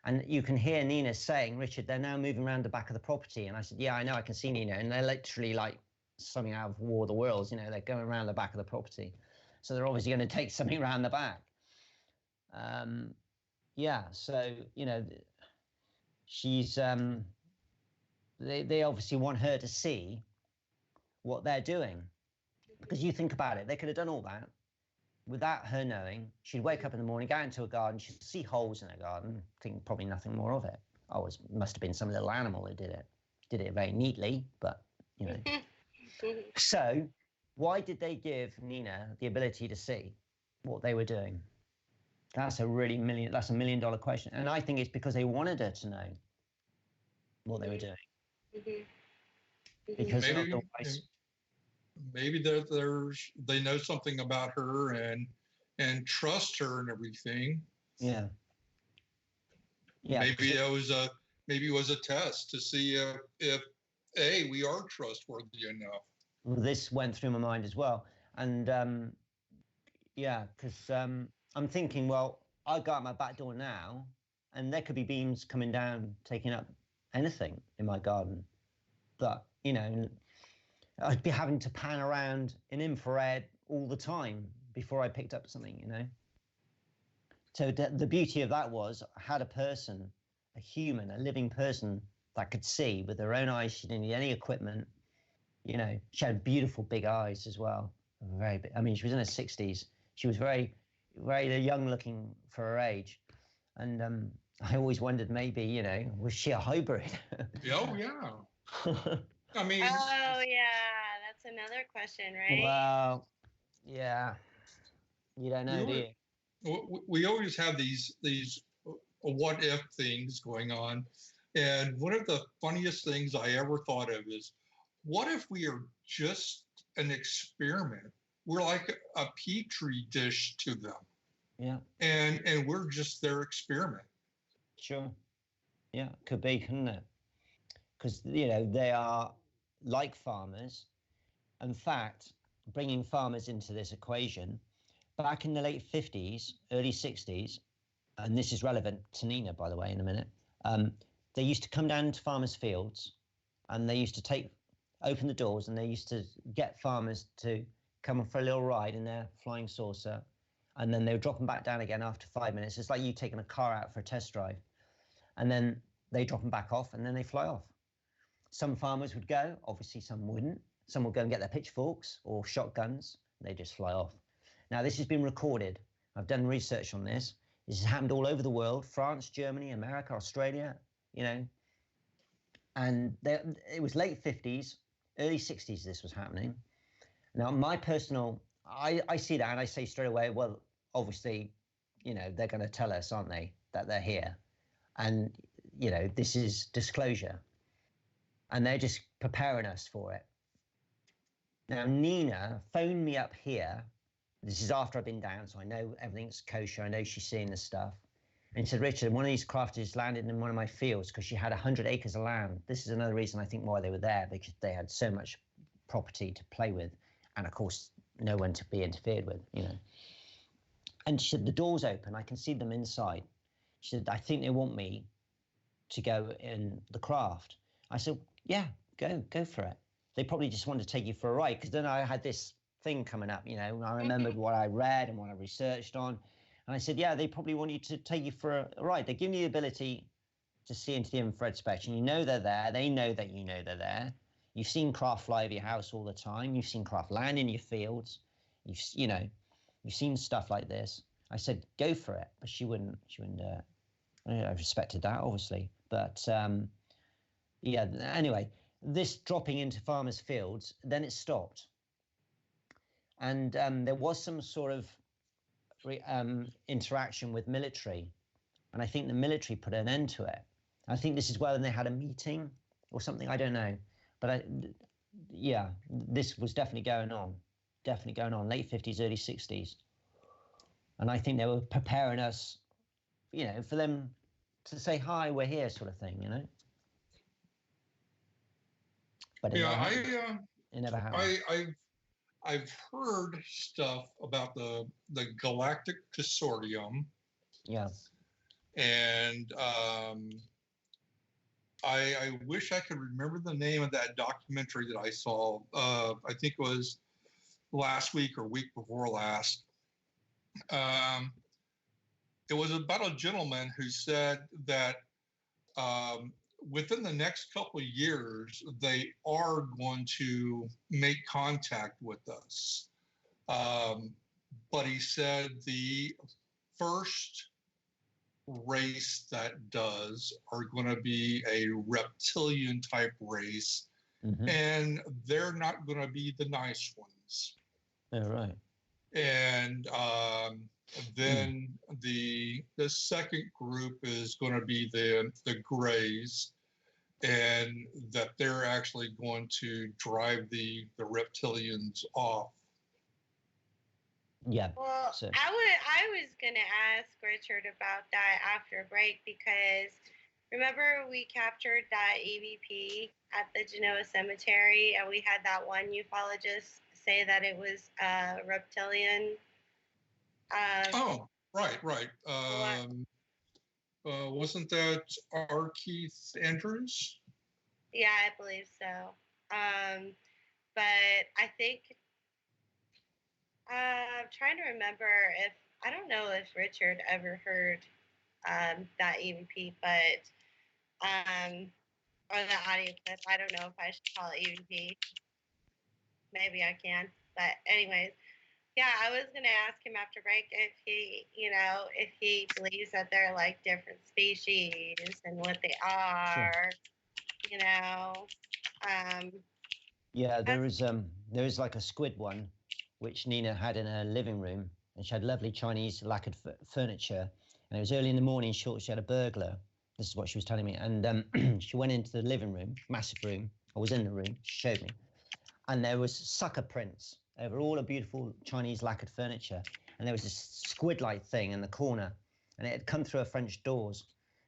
And you can hear Nina saying, Richard, they're now moving around the back of the property. And I said, yeah, I know, I can see Nina. And they're literally like something out of War of the Worlds, they're going around the back of the property. So they're obviously going to take something around the back. So, she's, they obviously want her to see what they're doing. Because you think about it, they could have done all that without her knowing. She'd wake up in the morning, go into a garden, she'd see holes in her garden, think probably nothing more of it. Oh, it must have been some little animal that did it. Did it very neatly, but, So, why did they give Nina the ability to see what they were doing? That's a $1 million question. And I think it's because they wanted her to know what they were doing. Because maybe they know something about her and trust her and everything. Yeah. Maybe it was a test to see if we are trustworthy enough. Well, this went through my mind as well. And yeah, because I'm thinking, well, I go out my back door now, and there could be beams coming down, taking up anything in my garden. But, I'd be having to pan around in infrared all the time before I picked up something, So the beauty of that was I had a person, a human, a living person that could see with her own eyes. She didn't need any equipment. She had beautiful big eyes as well. Very big. I mean, she was in her 60s. She was very, very young looking for her age. And I always wondered maybe, was she a hybrid? Oh, yeah. I mean. Oh, yeah. That's another question, right? Well, yeah. You don't know, do you? We always have these what if things going on. And one of the funniest things I ever thought of is, what if we are just an experiment? We're like a petri dish to them. Yeah. And we're just their experiment. Sure. Yeah, could be, couldn't it? Because, they are like farmers. In fact, bringing farmers into this equation, back in the late 50s, early 60s, and this is relevant to Nina, by the way, in a minute, they used to come down to farmers' fields, and they used to open the doors, and they used to get farmers to come for a little ride in their flying saucer, and then they would drop them back down again after 5 minutes. It's like you taking a car out for a test drive, and then they drop them back off, and then they fly off. Some farmers would go, obviously some wouldn't. Some would go and get their pitchforks or shotguns, and they just fly off. Now, this has been recorded. I've done research on this. This has happened all over the world: France, Germany, America, Australia, and it was late 50s, early 60s this was happening. Now, my personal, I see that and I say straight away, well, obviously, they're going to tell us, aren't they, that they're here. And, this is disclosure. And they're just preparing us for it. Now, Nina phoned me up here. This is after I've been down, so I know everything's kosher. I know she's seeing the stuff. And she said, Richard, one of these crafters landed in one of my fields because she had 100 acres of land. This is another reason I think why they were there, because they had so much property to play with. And of course, no one to be interfered with, And she said, the door's open. I can see them inside. She said, I think they want me to go in the craft. I said, yeah, go for it. They probably just wanted to take you for a ride, because then I had this thing coming up, and I remembered what I read and what I researched on. And I said, yeah, they probably want you to take you for a ride. They give you the ability to see into the infrared spectrum. You know they're there. They know that you know they're there. You've seen craft fly over your house all the time. You've seen craft land in your fields. You've seen stuff like this. I said, go for it. But she wouldn't do it. I respected that, obviously. But yeah, anyway, this dropping into farmers' fields, then it stopped. And there was some sort of interaction with military. And I think the military put an end to it. I think this is when they had a meeting or something. I don't know. But yeah, this was definitely going on. Late 50s, early 60s. And I think they were preparing us, for them to say, hi, we're here, sort of thing, But Yeah, it never happened. I've heard stuff about the galactic consortium. Yeah. And I wish I could remember the name of that documentary that I saw. I think it was last week or week before last. It was about a gentleman who said that within the next couple of years, they are going to make contact with us. But he said the first race that does are going to be a reptilian type race, and they're not going to be the nice ones. Yeah, right. And then the second group is going to be the grays, and that they're actually going to drive the reptilians off. Yeah. Well, I was gonna ask Richard about that after break, because remember we captured that EVP at the Genoa Cemetery, and we had that one ufologist say that it was reptilian. Oh, right. Wasn't that R. Keith Andrews? Yeah, I believe so. But I think I'm trying to remember if I don't know if Richard ever heard that EVP, but or the audio clip. I don't know if I should call it EVP. Maybe I can. But anyways, yeah, I was gonna ask him after break if he, if he believes that they're like different species and what they are. You know. Yeah, there is like a squid one, which Nina had in her living room, and she had lovely Chinese lacquered furniture. And it was early in the morning. She had a burglar. This is what she was telling me. And she went into the living room, massive room. I was in the room. She showed me, and there was sucker prints over all the beautiful Chinese lacquered furniture. And there was this squid-like thing in the corner, and it had come through her French doors.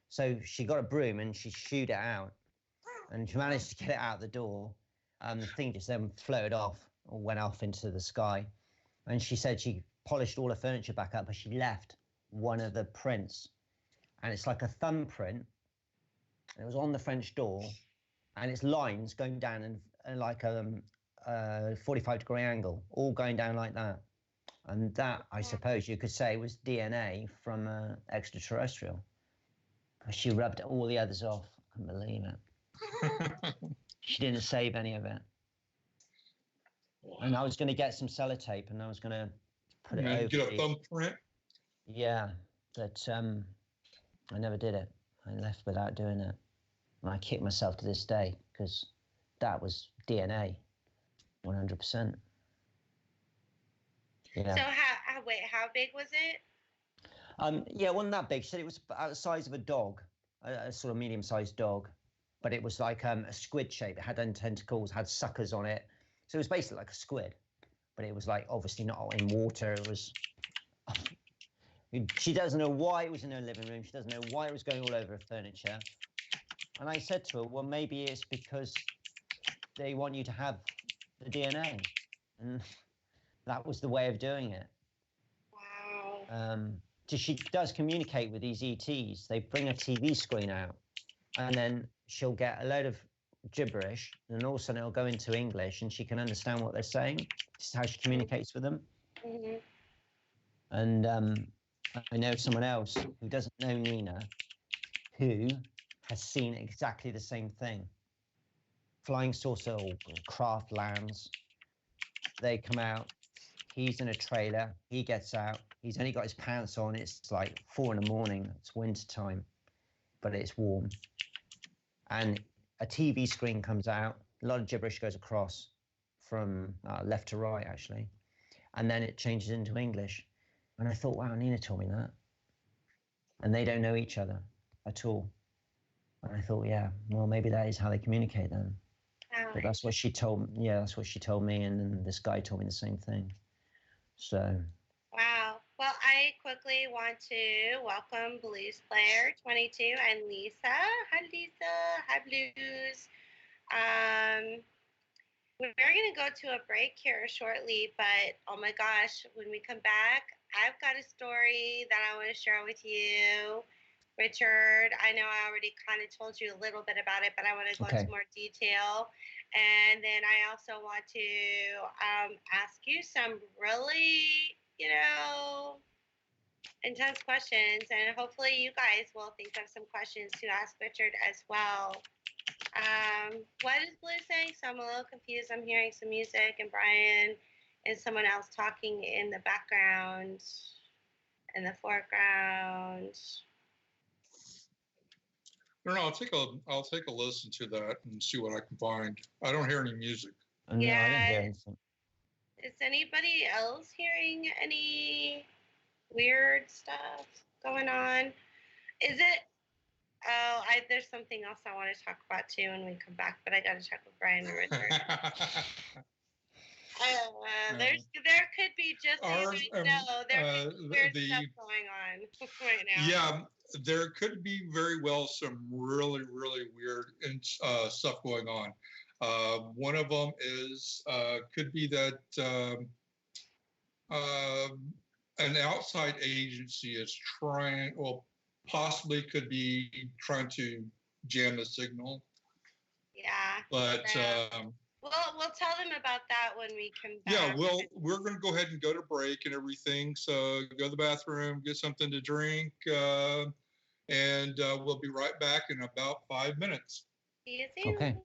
So she got a broom and she shooed it out, and she managed to get it out the door. The thing just then floated off or went off into the sky. And she said she polished all her furniture back up, but she left one of the prints. And it's like a thumbprint. And it was on the French door. And it's lines going down in like a 45-degree angle, all going down like that. And that, I suppose you could say, was DNA from extraterrestrial. She rubbed all the others off. I couldn't believe it. She didn't save any of it. And I was going to get some sellotape and I was going to put it over. Get a thumbprint? Yeah, but I never did it. I left without doing it. And I kick myself to this day because that was DNA, 100%. Yeah. So how big was it? Yeah, it wasn't that big. She said it was about the size of a dog, a sort of medium-sized dog. But it was like a squid shape. It had tentacles, had suckers on it. So it was basically like a squid. But it was like obviously not in water. It was. She doesn't know why it was in her living room. She doesn't know why it was going all over her furniture. And I said to her, well, maybe it's because they want you to have the DNA. And that was the way of doing it. Wow. So she does communicate with these ETs. They bring a TV screen out. And then she'll get a load of gibberish, and all of a sudden it'll go into English, and she can understand what they're saying. This is how she communicates with them. Mm-hmm. And I know someone else who doesn't know Nina, who has seen exactly the same thing. Flying saucer or craft lands. They come out. He's in a trailer. He gets out. He's only got his pants on. It's like 4 a.m. It's winter time, but it's warm. And a TV screen comes out, a lot of gibberish goes across from left to right, actually. And then it changes into English. And I thought, wow, Nina told me that. And they don't know each other at all. And I thought, yeah, well, maybe that is how they communicate then. Wow. But that's what she told me. Yeah, that's what she told me. And then this guy told me the same thing. So. Wow. Well, I quickly want to welcome Blues Player 22 and Lisa. Hi, Lisa. Hi, Blues. We're going to go to a break here shortly, but oh my gosh, when we come back, I've got a story that I want to share with you, Richard. I know I already kind of told you a little bit about it, but I want to go into more detail. And then I also want to ask you some really, intense questions, and hopefully you guys will think of some questions to ask Richard as well. What is Blue saying? So I'm a little confused. I'm hearing some music and Brian and someone else talking in the background, in the foreground. I don't know. I'll take a listen to that and see what I can find. I don't hear any music. No, I don't hear anything. Is anybody else hearing any weird stuff going on? Is it? Oh, there's something else I want to talk about too when we come back, but I got to check with Brian and Richard. There could be just so you know, there could be weird stuff going on right now. Yeah, there could be very well some really, really weird stuff going on. One of them is could be that an outside agency is trying, well, possibly could be trying to jam the signal. Yeah. But we'll tell them about that when we come back. yeah, well, we're going to go ahead and go to break and everything. So go to the bathroom, get something to drink, and we'll be right back in about 5 minutes. See you soon. Okay.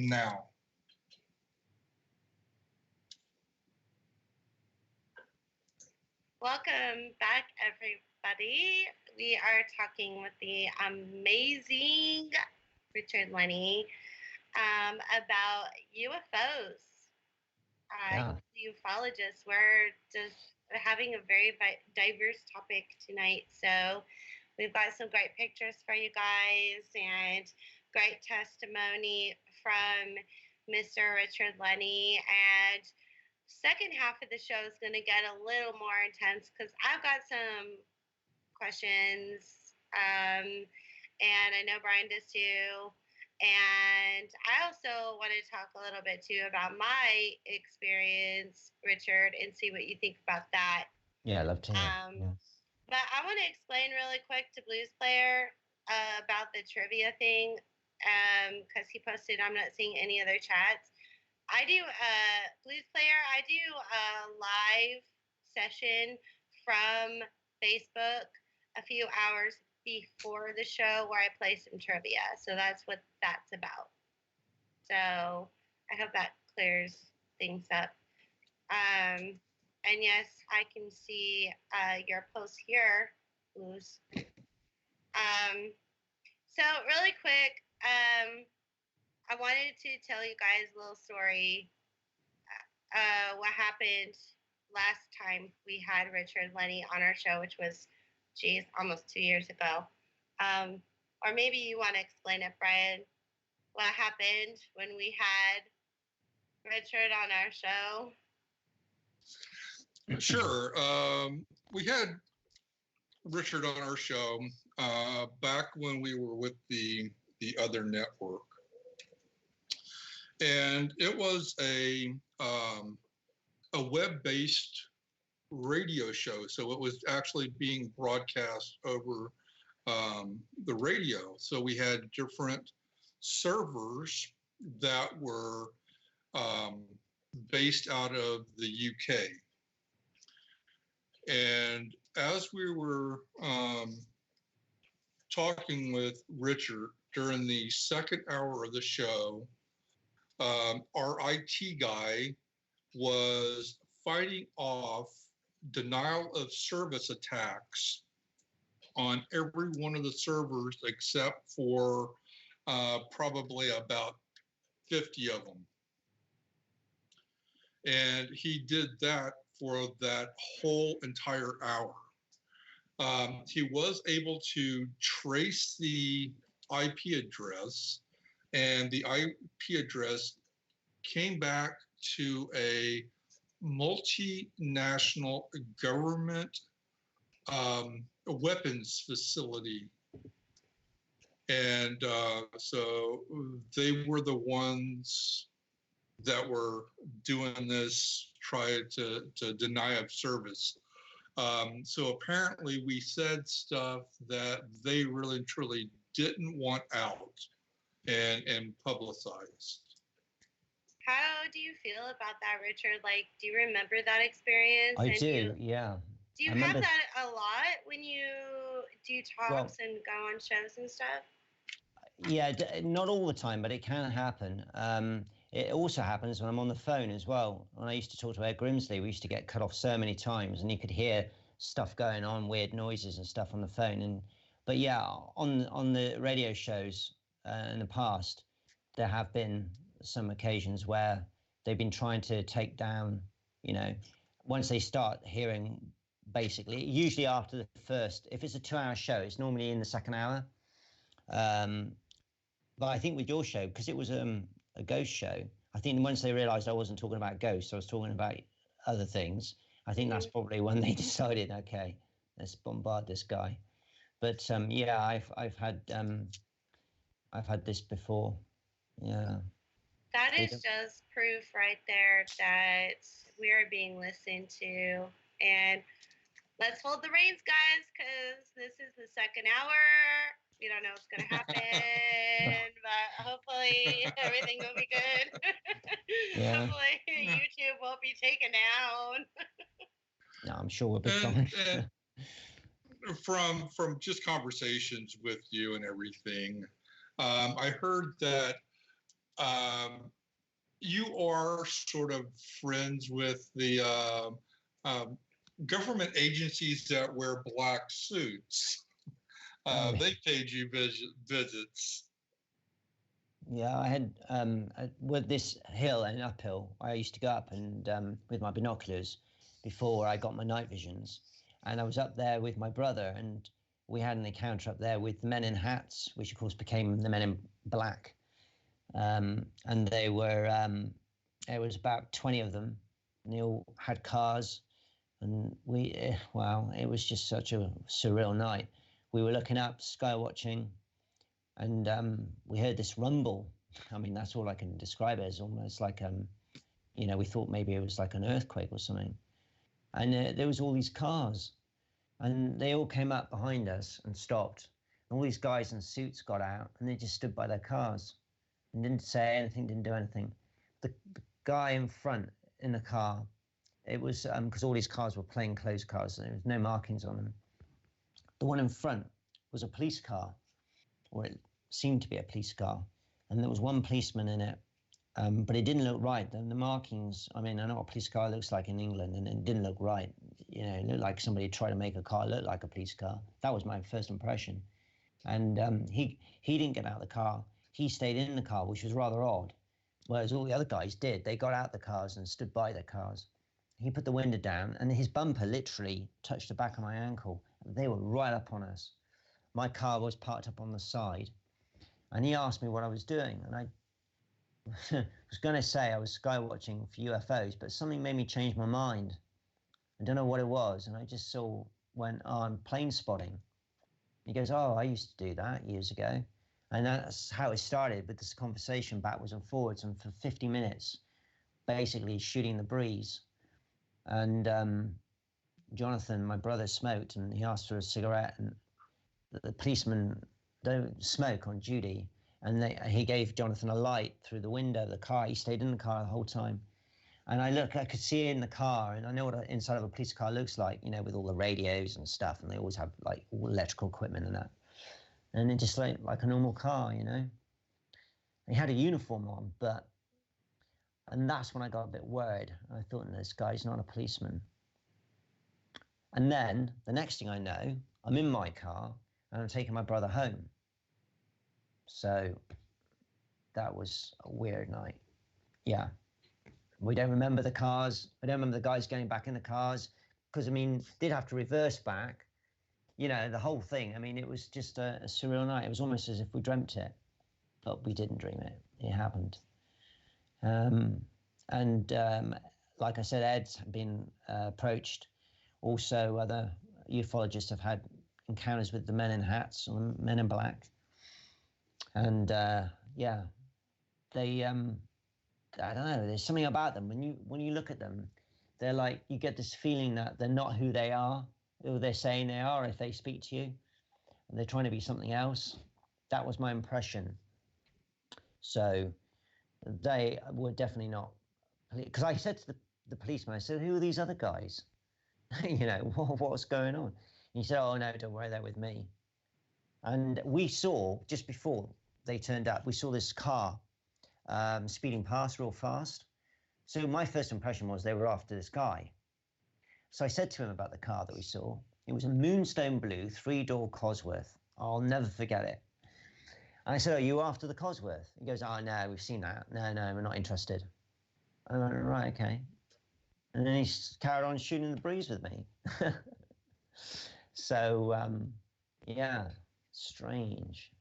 now. Welcome back, everybody. We are talking with the amazing Richard Lennie about UFOs. Yeah. Ufologists. We're just having a very diverse topic tonight. So we've got some great pictures for you guys and great testimony from Mr. Richard Lennie. And second half of the show is going to get a little more intense because I've got some questions, and I know Brian does too. And I also want to talk a little bit too about my experience, Richard, and see what you think about that. Yeah, I'd love to hear. Yeah. But I want to explain really quick to Blues Player about the trivia thing, because he posted, I'm not seeing any other chats. I do, Blues Player, I do a live session from Facebook a few hours before the show where I play some trivia. So that's what that's about. So I hope that clears things up. And yes, I can see your post here, Blues. So really quick, I wanted to tell you guys a little story. What happened last time we had Richard Lennie on our show, which was, almost 2 years ago. Or maybe you want to explain it, Brian. What happened when we had Richard on our show? Sure. We had Richard on our show back when we were with the other network. And it was a web-based radio show. So it was actually being broadcast over the radio. So we had different servers that were based out of the UK. And as we were talking with Richard during the second hour of the show, our IT guy was fighting off denial of service attacks on every one of the servers except for probably about 50 of them. And he did that for that whole entire hour. He was able to trace the IP address, and the IP address came back to a multinational government weapons facility. And so they were the ones that were doing this, try to deny of service. So apparently we said stuff that they really and truly didn't want out and publicized. How do you feel about that, Richard? Like, do you remember that experience? I do, yeah. Do you have that a lot when you do talks and go on shows and stuff? Yeah, not all the time, but it can happen. It also happens when I'm on the phone as well. When I used to talk to Ed Grimsley, we used to get cut off so many times, and you could hear stuff going on, weird noises and stuff on the phone. But yeah, on the radio shows in the past, there have been some occasions where they've been trying to take down, once they start hearing, basically, usually after the first, if it's a 2-hour show, it's normally in the second hour. But I think with your show, because it was a ghost show, I think once they realized I wasn't talking about ghosts, I was talking about other things. I think that's probably when they decided, okay, let's bombard this guy. But yeah, I've had this before. Yeah. That is just proof right there that we are being listened to. And let's hold the reins, guys, because this is the second hour. We don't know what's going to happen, but hopefully everything will be good. Yeah. Hopefully YouTube won't be taken down. No, I'm sure we'll be fine. From just conversations with you and everything, I heard that you are sort of friends with the government agencies that wear black suits. They paid you visits. Yeah, I had with this hill and uphill, I used to go up and with my binoculars before I got my night visions, and I was up there with my brother, and we had an encounter up there with the men in hats, which of course became the men in black, and they were it was about 20 of them, and they all had cars, and wow, it was just such a surreal night. We were looking up, sky watching, and we heard this rumble. I mean, that's all I can describe it as, almost like we thought maybe it was like an earthquake or something. And there was all these cars, and they all came up behind us and stopped. And all these guys in suits got out, and they just stood by their cars and didn't say anything, didn't do anything. The guy in front in the car, it was because all these cars were plainclothes cars, and there was no markings on them. The one in front was a police car, or it seemed to be a police car, and there was one policeman in it, but it didn't look right. The markings, I mean, I know what a police car looks like in England, and it didn't look right. It looked like somebody tried to make a car look like a police car. That was my first impression. And he didn't get out of the car. He stayed in the car, which was rather odd, whereas all the other guys did. They got out the cars and stood by their cars. He put the window down, and his bumper literally touched the back of my ankle. They were right up on us. My car was parked up on the side, and he asked me what I was doing, and I was going to say I was sky watching for UFOs, but something made me change my mind. I don't know what it was, and I just went on plane spotting. He goes, "Oh, I used to do that years ago," and that's how it started, with this conversation backwards and forwards, and for 50 minutes, basically shooting the breeze. And Jonathan, my brother, smoked, and he asked for a cigarette, and the policeman don't smoke on duty, and he gave Jonathan a light through the window of the car. He stayed in the car the whole time, and I could see in the car, and I know what an inside of a police car looks like, with all the radios and stuff, and they always have like all electrical equipment and that, and it just like a normal car, He had a uniform on, and that's when I got a bit worried. I thought, this guy's not a policeman. And then the next thing I know, I'm in my car and I'm taking my brother home. So that was a weird night. Yeah. We don't remember the cars. I don't remember the guys going back in the cars because, did have to reverse back. The whole thing. It was just a surreal night. It was almost as if we dreamt it, but we didn't dream it. It happened. Like I said, Ed's been approached. Also, other ufologists have had encounters with the men in hats or the men in black. And they, I don't know, there's something about them. When you look at them, they're like, you get this feeling that they're not who they are, who they're saying they are if they speak to you. And they're trying to be something else. That was my impression. So they were definitely not, because I said to the policeman, I said, "Who are these other guys? What's going on?" And he said, "Oh, no, don't worry, they're with me." And we saw, just before they turned up, we saw this car speeding past real fast. So my first impression was they were after this guy. So I said to him about the car that we saw. It was a moonstone blue 3-door Cosworth. I'll never forget it. And I said, "Are you after the Cosworth?" He goes, "Oh, no, we've seen that. No, we're not interested." I went, "Right, okay." And then he carried on shooting the breeze with me. So, strange.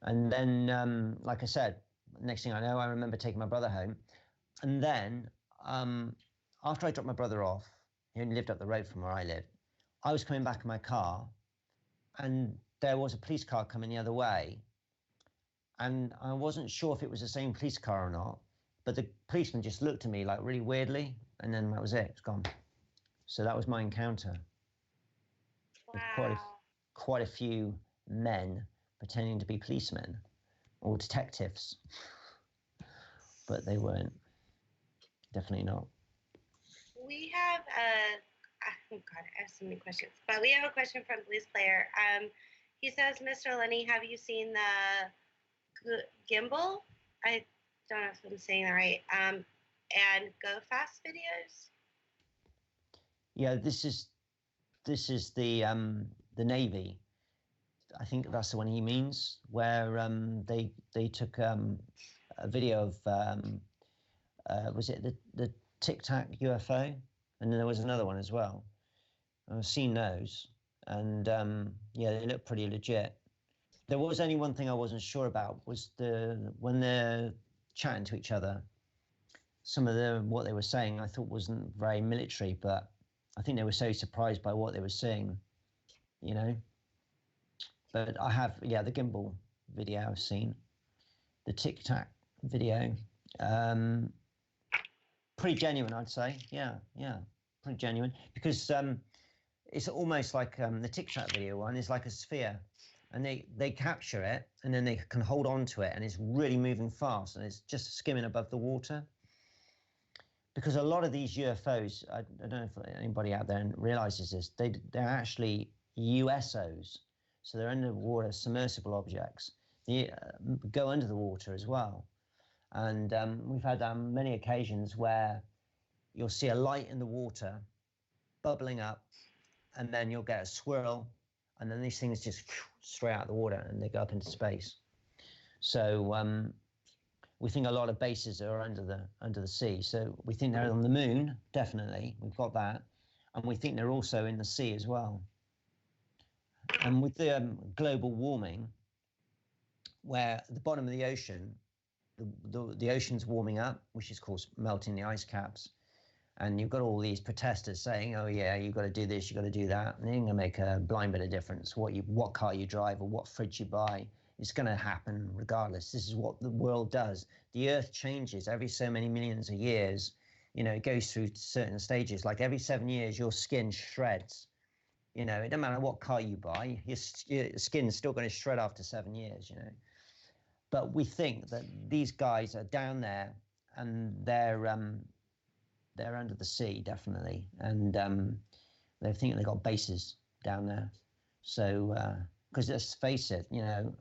And then, like I said, next thing I know, I remember taking my brother home. And then, after I dropped my brother off, he only lived up the road from where I lived, I was coming back in my car, and there was a police car coming the other way. And I wasn't sure if it was the same police car or not, but the policeman just looked at me like really weirdly, and then that was it. It's gone. So that was my encounter. Wow. With quite a few men pretending to be policemen or detectives, but they weren't. Definitely not. We have oh God, I have so many questions, but we have a question from Blues Player. He says, "Mr. Lennie, have you seen the gimbal I don't know if I'm saying that right. And Go Fast videos. Yeah, this is the Navy. I think that's the one he means, where they took a video of was it the Tic Tac UFO, and then there was another one as well. I've seen those, and yeah, they look pretty legit. There was only one thing I wasn't sure about, was when they're chatting to each other. Some of what they were saying I thought wasn't very military, but I think they were so surprised by what they were seeing, you know. But I have, yeah, the gimbal video I've seen, the Tic Tac video, pretty genuine, I'd say. Yeah, pretty genuine, because it's almost like the Tic Tac video one is like a sphere, and they capture it, and then they can hold on to it, and it's really moving fast, and it's just skimming above the water. Because a lot of these UFOs, I don't know if anybody out there realizes this, they're actually USOs. So they're underwater submersible objects. They go under the water as well. And we've had many occasions where you'll see a light in the water bubbling up, and then you'll get a swirl, and then these things just straight out of the water and they go up into space. So we think a lot of bases are under the sea. So we think they're on the moon, definitely. We've got that. And we think they're also in the sea as well. And with the global warming, where at the bottom of the ocean, the ocean's warming up, which is, of course, melting the ice caps. And you've got all these protesters saying, oh, yeah, you've got to do this, you've got to do that. And it ain't going to make a blind bit of difference what car you drive or what fridge you buy. It's going to happen regardless. This is what the world does. The Earth changes every so many millions of years. You know, it goes through certain stages. Like every 7 years, your skin shreds. You know, it doesn't matter what car you buy, your skin's still going to shred after 7 years, you know. But we think that these guys are down there, and they're under the sea, definitely. And they think they've got bases down there. So, because let's face it, you know,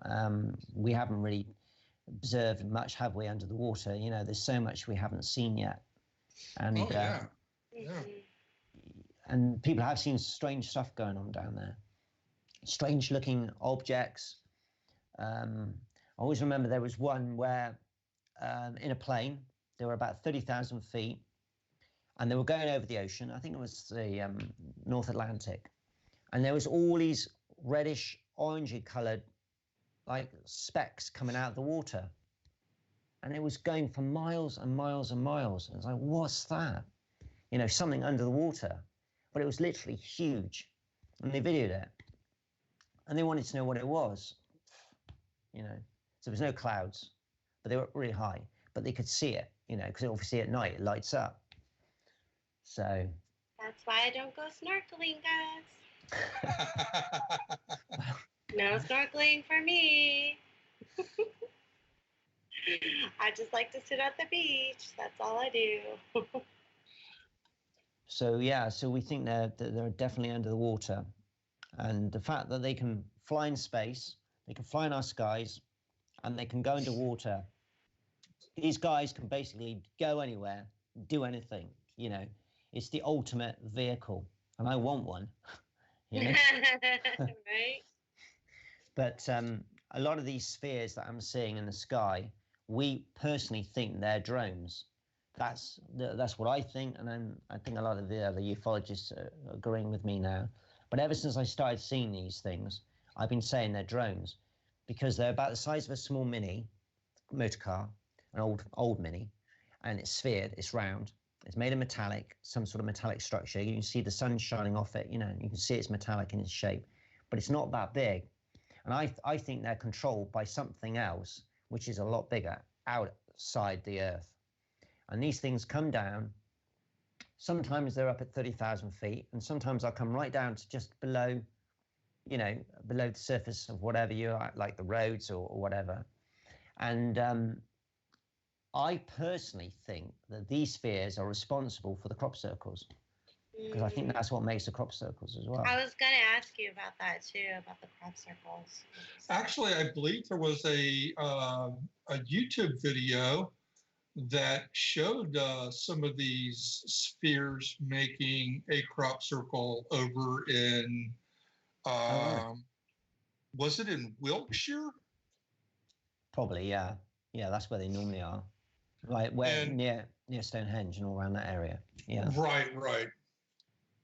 we haven't really observed much, have we, under the water? You know, there's so much we haven't seen yet. And, yeah. And people have seen strange stuff going on down there. Strange looking objects. I always remember there was one where in a plane, they were about 30,000 feet, and they were going over the ocean. I think it was the North Atlantic. And there was all these reddish, orangey coloured, like specks coming out of the water. And it was going for miles and miles and miles. And I was like, what's that? You know, something under the water. But it was literally huge. And they videoed it. And they wanted to know what it was. You know, so there was no clouds, but they were really high. But they could see it, you know, because obviously at night it lights up. So. That's why I don't go snorkeling, guys. No snorkeling for me. I just like to sit at the beach. That's all I do. So yeah, so we think they're definitely under the water, and the fact that they can fly in space, they can fly in our skies, and they can go into water. These guys can basically go anywhere, do anything. You know, it's the ultimate vehicle, and I want one. You know? Right. But a lot of these spheres that I'm seeing in the sky, we personally think they're drones. That's what I think, and I think a lot of the other ufologists are agreeing with me now. But ever since I started seeing these things, I've been saying they're drones, because they're about the size of a small mini motor car, an old mini, and it's sphered, it's round, it's made of metallic, some sort of metallic structure. You can see the sun shining off it, you know, you can see it's metallic in its shape, but it's not that big. And I think they're controlled by something else, which is a lot bigger, outside the Earth. And these things come down. Sometimes they're up at 30,000 feet, and sometimes I'll come right down to just below, you know, below the surface of whatever you are, like the roads or whatever. And I personally think that these spheres are responsible for the crop circles. because I think that's what makes the crop circles as well. I was going to ask you about that too, about the crop circles. Actually, I believe there was a YouTube video that showed some of these spheres making a crop circle over in, was it in Wiltshire? Probably, yeah. Yeah, that's where they normally are. Right, where near Stonehenge and all around that area. Yeah. Right.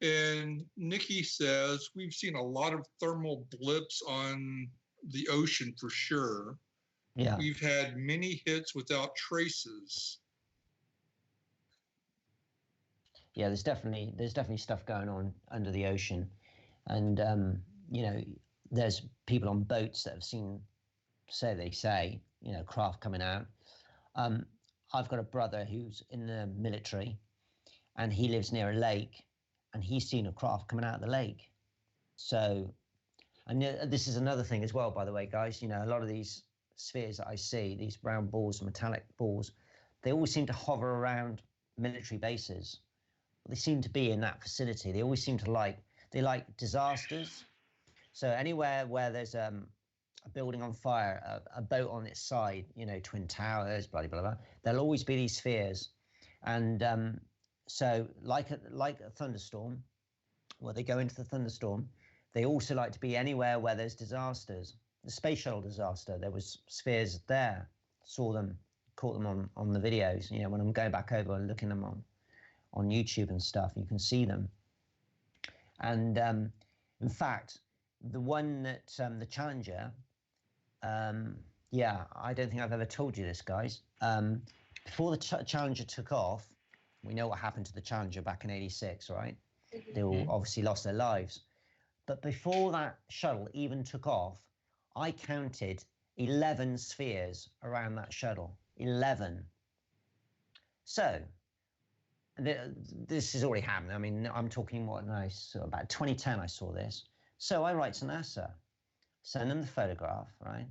And Nikki says, we've seen a lot of thermal blips on the ocean for sure. Yeah. We've had many hits without traces. Yeah, there's definitely stuff going on under the ocean. And, there's people on boats that have seen, craft coming out. I've got a brother who's in the military, and he lives near a lake, and he's seen a craft coming out of the lake. So, and this is another thing as well, by the way, guys. A lot of these spheres that I see, these round balls, metallic balls, they always seem to hover around military bases. They seem to be in that vicinity. They always seem to like disasters. So anywhere where there's a building on fire, a boat on its side, Twin Towers, blah, blah, blah, there'll always be these spheres. And so like a thunderstorm, well, they go into the thunderstorm. They also like to be anywhere where there's disasters. The space shuttle disaster, there was spheres there. Saw them, caught them on the videos. When I'm going back over and looking them on YouTube and stuff, you can see them. And in fact, the one that the Challenger, I don't think I've ever told you this, guys. Before the Challenger took off, we know what happened to the Challenger back in '86, right? Mm-hmm. They all obviously lost their lives. But before that shuttle even took off, I counted 11 spheres around that shuttle. 11. So this has already happened. I mean, I'm talking about 2010 I saw this. So I write to NASA, send them the photograph, right,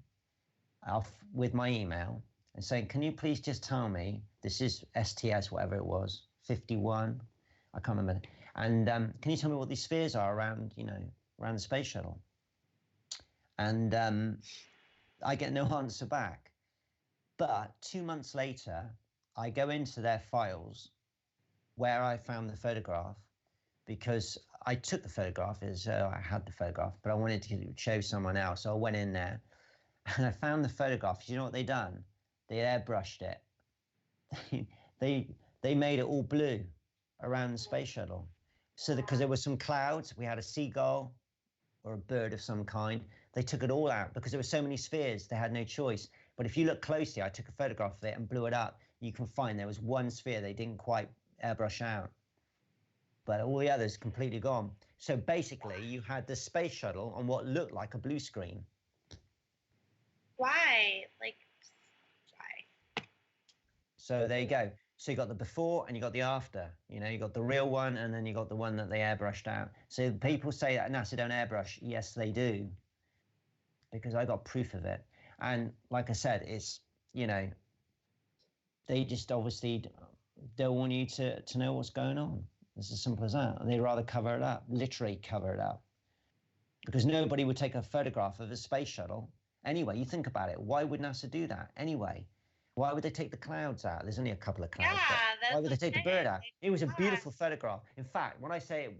with my email, and saying, can you please just tell me, this is STS, whatever it was, 51, I can't remember. And can you tell me what these spheres are around the space shuttle? And I get no answer back. But 2 months later, I go into their files where I found the photograph, because I took the photograph I had the photograph, but I wanted to show someone else. So I went in there and I found the photograph. You know what they done? They airbrushed it. They made it all blue around the space shuttle. So because there were some clouds, we had a seagull or a bird of some kind. They took it all out because there were so many spheres, they had no choice. But if you look closely, I took a photograph of it and blew it up. You can find there was one sphere they didn't quite airbrush out, but all the others completely gone. So basically, you had the space shuttle on what looked like a blue screen. Why? Why? So there you go. So you got the before and you got the after. You got the real one, and then you got the one that they airbrushed out. So people say that NASA don't airbrush. Yes, they do, because I got proof of it. And like I said, it's, they just obviously don't want you to know what's going on. It's as simple as that. And they'd rather cover it up, literally cover it up. Because nobody would take a photograph of a space shuttle. Anyway, you think about it. Why would NASA do that anyway? Why would they take the clouds out? There's only a couple of clouds. Yeah, why would they take the bird out? It was a beautiful photograph. In fact, when I say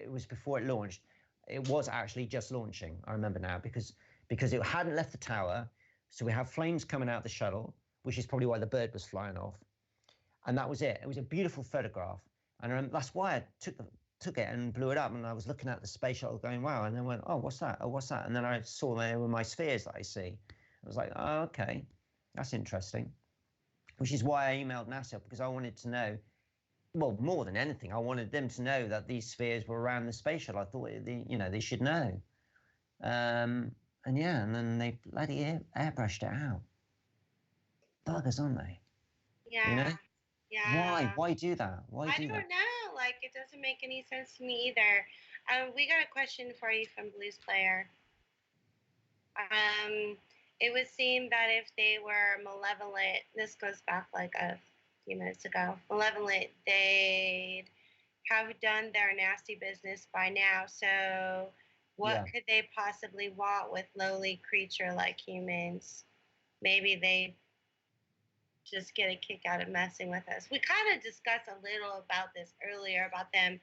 it was before it launched, it was actually just launching. I remember now, because it hadn't left the tower. So we have flames coming out the shuttle, which is probably why the bird was flying off. And that was it. It was a beautiful photograph. And that's why I took it and blew it up. And I was looking at the space shuttle going, wow. And then went, oh, what's that? Oh, what's that? And then I saw they were my spheres that I see. I was like, oh, okay, that's interesting. Which is why I emailed NASA, because I wanted to know, well, more than anything, I wanted them to know that these spheres were around the space shuttle. I thought, they should know. And then they bloody airbrushed it out. Buggers, aren't they? Yeah. Yeah. Why do that? I don't know. It doesn't make any sense to me either. We got a question for you from Blues Player. It would seem that if they were malevolent, this goes back like a few minutes ago, malevolent, they'd have done their nasty business by now. So what could they possibly want with lowly creature like humans? Maybe they just get a kick out of messing with us. We kind of discussed a little about this earlier about them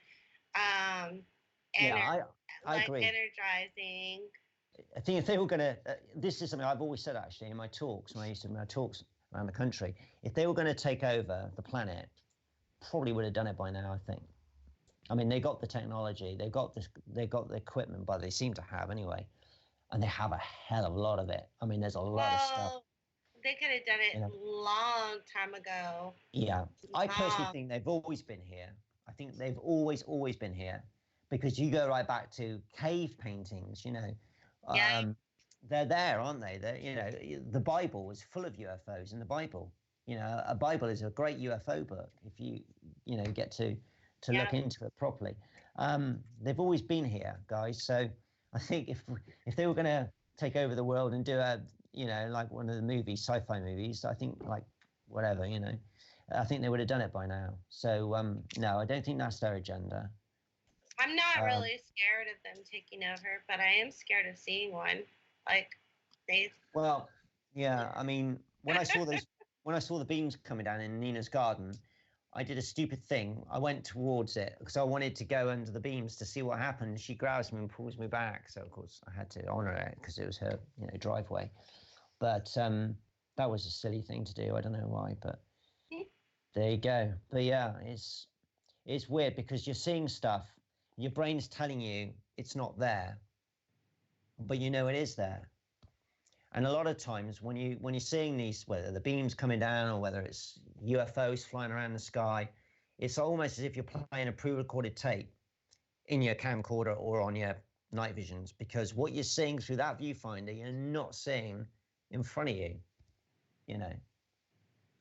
I agree. energizing. I think if they were going to, this is something I've always said actually in my talks, when I used to my talks around the country, if they were going to take over the planet, probably would have done it by now, I think. I mean, they got the technology, they got the equipment, but they seem to have anyway, and they have a hell of a lot of it. I mean, there's a lot of stuff. They could have done it long time ago. Yeah, I personally think they've always been here. I think they've always been here, because you go right back to cave paintings, you know. They're there, aren't they? The Bible is full of UFOs in the Bible. You know, a Bible is a great UFO book if you get to look into it properly. They've always been here, guys. So I think if they were going to take over the world and do like one of the movies, sci-fi movies, I think like whatever, I think they would have done it by now. So no, I don't think that's their agenda. I'm not really scared of them taking over, but I am scared of seeing one. Well, yeah. I mean, when I saw the beams coming down in Nina's garden, I did a stupid thing. I went towards it because I wanted to go under the beams to see what happened. She grabs me and pulls me back. So of course I had to honor it because it was her, driveway. But that was a silly thing to do. I don't know why, but there you go. But yeah, it's weird because you're seeing stuff. Your brain's telling you it's not there, but it is there. And a lot of times when you're seeing these, whether the beams coming down or whether it's UFOs flying around the sky, it's almost as if you're playing a pre-recorded tape in your camcorder or on your night visions, because what you're seeing through that viewfinder, you're not seeing in front of you.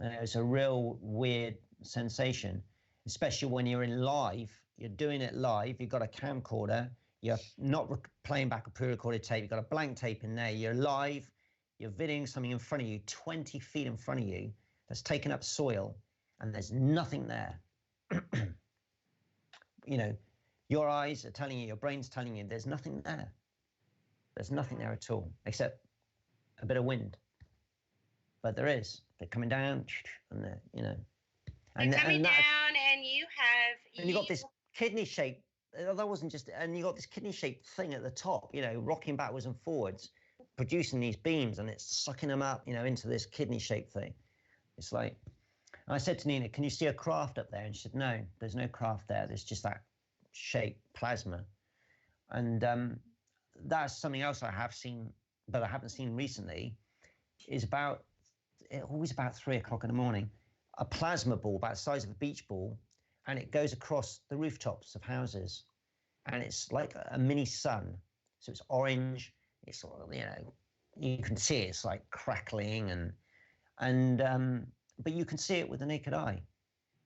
It's a real weird sensation, especially when you're in live. You're doing it live. You've got a camcorder. You're not playing back a pre-recorded tape. You've got a blank tape in there. You're live. You're videoing something in front of you, 20 feet in front of you, that's taken up soil, and there's nothing there. Your eyes are telling you, your brain's telling you, there's nothing there. There's nothing there at all, except a bit of wind. But there is. They're coming down, and they're, They're coming down, and you have... And you got this kidney-shaped, that wasn't just... And you got this kidney-shaped thing at the top, rocking backwards and forwards, producing these beams, and it's sucking them up, into this kidney-shaped thing. It's like... I said to Nina, can you see a craft up there? And she said, no, there's no craft there. There's just that shaped plasma. And that's something else I have seen, but I haven't seen recently, is always about 3 o'clock in the morning, a plasma ball about the size of a beach ball, and it goes across the rooftops of houses. And it's like a mini sun. So it's orange. It's, you can see it's like crackling but you can see it with the naked eye,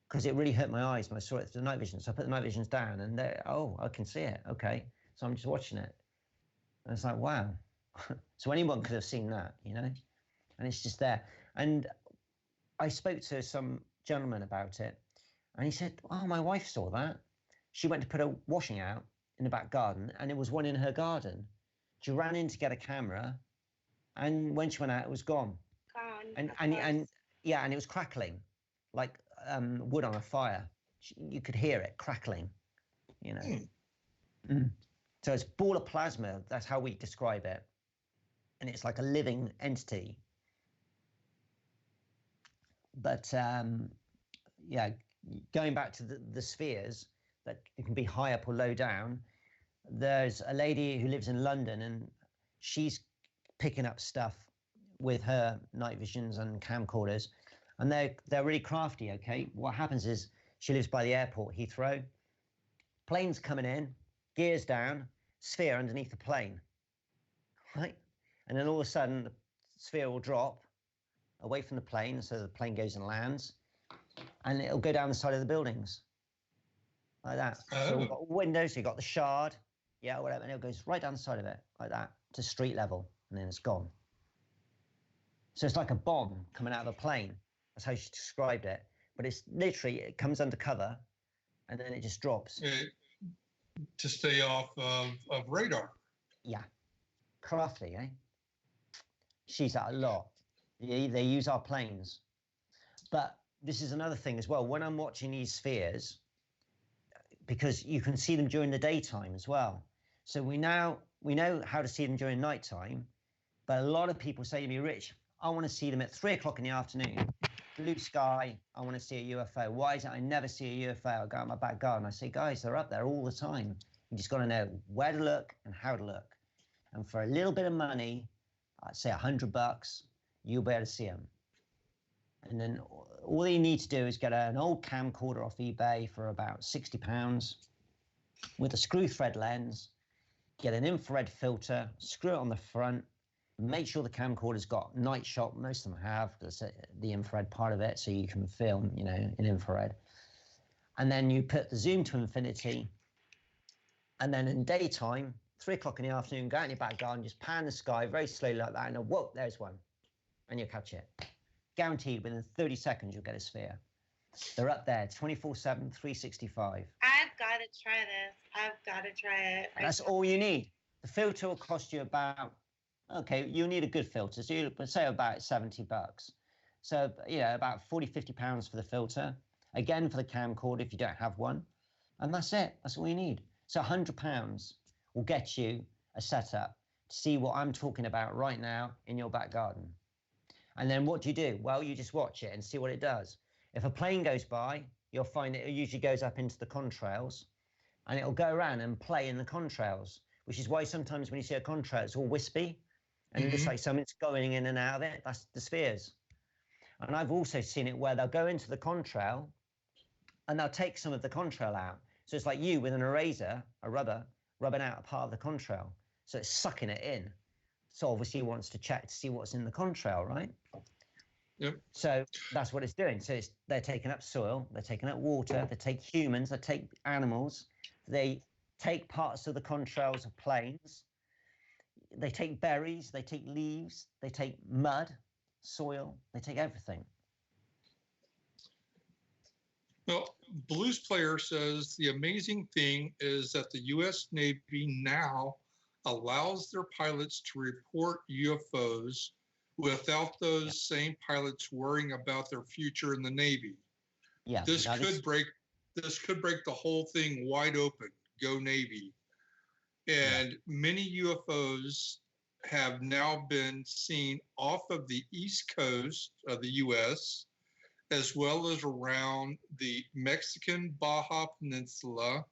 because it really hurt my eyes when I saw it through the night vision. So I put the night visions down, and I can see it. Okay, so I'm just watching it, and it's like, wow. So anyone could have seen that, and it's just there. And I spoke to some gentleman about it, and he said, "Oh, my wife saw that. She went to put her washing out in the back garden, and it was one in her garden. She ran in to get a camera, and when she went out, it was gone. And it was crackling, like wood on a fire. You could hear it crackling, So it's a ball of plasma. That's how we describe it, and it's like a living entity. But going back to the spheres, that it can be high up or low down. There's a lady who lives in London, and she's picking up stuff with her night visions and camcorders, and they're really crafty. Okay, what happens is she lives by the airport, Heathrow. Plane's coming in, gears down, sphere underneath the plane, right? And then all of a sudden, the sphere will drop away from the plane, so the plane goes and lands, and it'll go down the side of the buildings, like that. So we've got windows, so you've got the shard, whatever, and it goes right down the side of it, like that, to street level, and then it's gone. So it's like a bomb coming out of a plane. That's how she described it. But it's literally, it comes under cover, and then it just drops. To stay off of radar. Yeah. Crafty, eh? She's at a lot. They use our planes. But this is another thing as well. When I'm watching these spheres, because you can see them during the daytime as well. So we know how to see them during nighttime, but a lot of people say to me, Rich, I want to see them at 3 o'clock in the afternoon. Blue sky, I want to see a UFO. Why is it I never see a UFO? I go out my back garden. I say, guys, they're up there all the time. You just got to know where to look and how to look. And for a little bit of money, I'd say $100, you'll be able to see them. And then all you need to do is get an old camcorder off eBay for about £60 with a screw thread lens, get an infrared filter, screw it on the front, make sure the camcorder's got night shot. Most of them have, because the infrared part of it, so you can film, in infrared. And then you put the zoom to infinity, and then in daytime, 3 o'clock in the afternoon, go out in your back garden, just pan the sky very slowly like that, and whoa, there's one, and you'll catch it. Guaranteed within 30 seconds you'll get a sphere. They're up there 24/7, 365. I've got to try this. I've got to try it. That's all you need. The filter will cost you about, you'll need a good filter. So you say about £70. So, about £40-50 for the filter. Again, for the camcorder if you don't have one. And that's it. That's all you need. So £100 will get you a setup to see what I'm talking about right now in your back garden. And then what do? Well, you just watch it and see what it does. If a plane goes by, you'll find it usually goes up into the contrails, and it'll go around and play in the contrails, which is why sometimes when you see a contrail, it's all wispy, and it's like something's going in and out of it. That's the spheres. And I've also seen it where they'll go into the contrail, and they'll take some of the contrail out. So it's like you with an eraser, a rubber, rubbing out a part of the contrail. So it's sucking it in. So obviously it wants to check to see what's in the contrail, right? Yep. So that's what it's doing. So they're taking up soil, they're taking up water, they take humans, they take animals, they take parts of the contrails of planes, they take berries, they take leaves, they take mud, soil, they take everything. Well, Blues Player says the amazing thing is that the U.S. Navy now allows their pilots to report UFOs without those same pilots worrying about their future in the Navy. Yeah, this could break the whole thing wide open. Go Navy. And many UFOs have now been seen off of the East Coast of the U.S., as well as around the Mexican Baja Peninsula.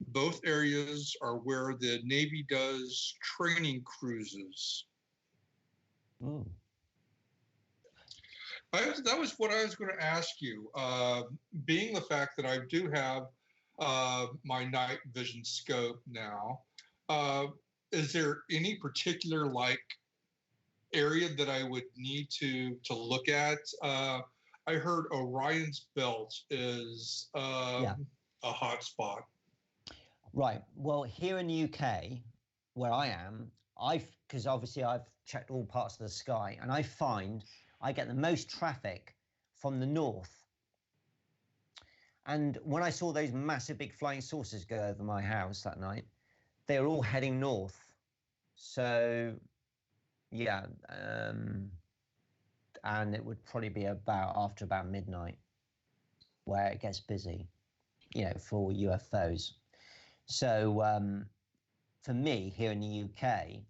Both areas are where the Navy does training cruises. Ooh. That was what I was going to ask you. Being the fact that I do have my night vision scope now, is there any particular area that I would need to look at? I heard Orion's Belt is a hot spot. Right. Well, here in the UK, where I am, because obviously I've checked all parts of the sky, and I find I get the most traffic from the north. And when I saw those massive big flying saucers go over my house that night, they were all heading north. So, yeah, and it would probably be after about midnight where it gets busy, for UFOs. So for me here in the UK,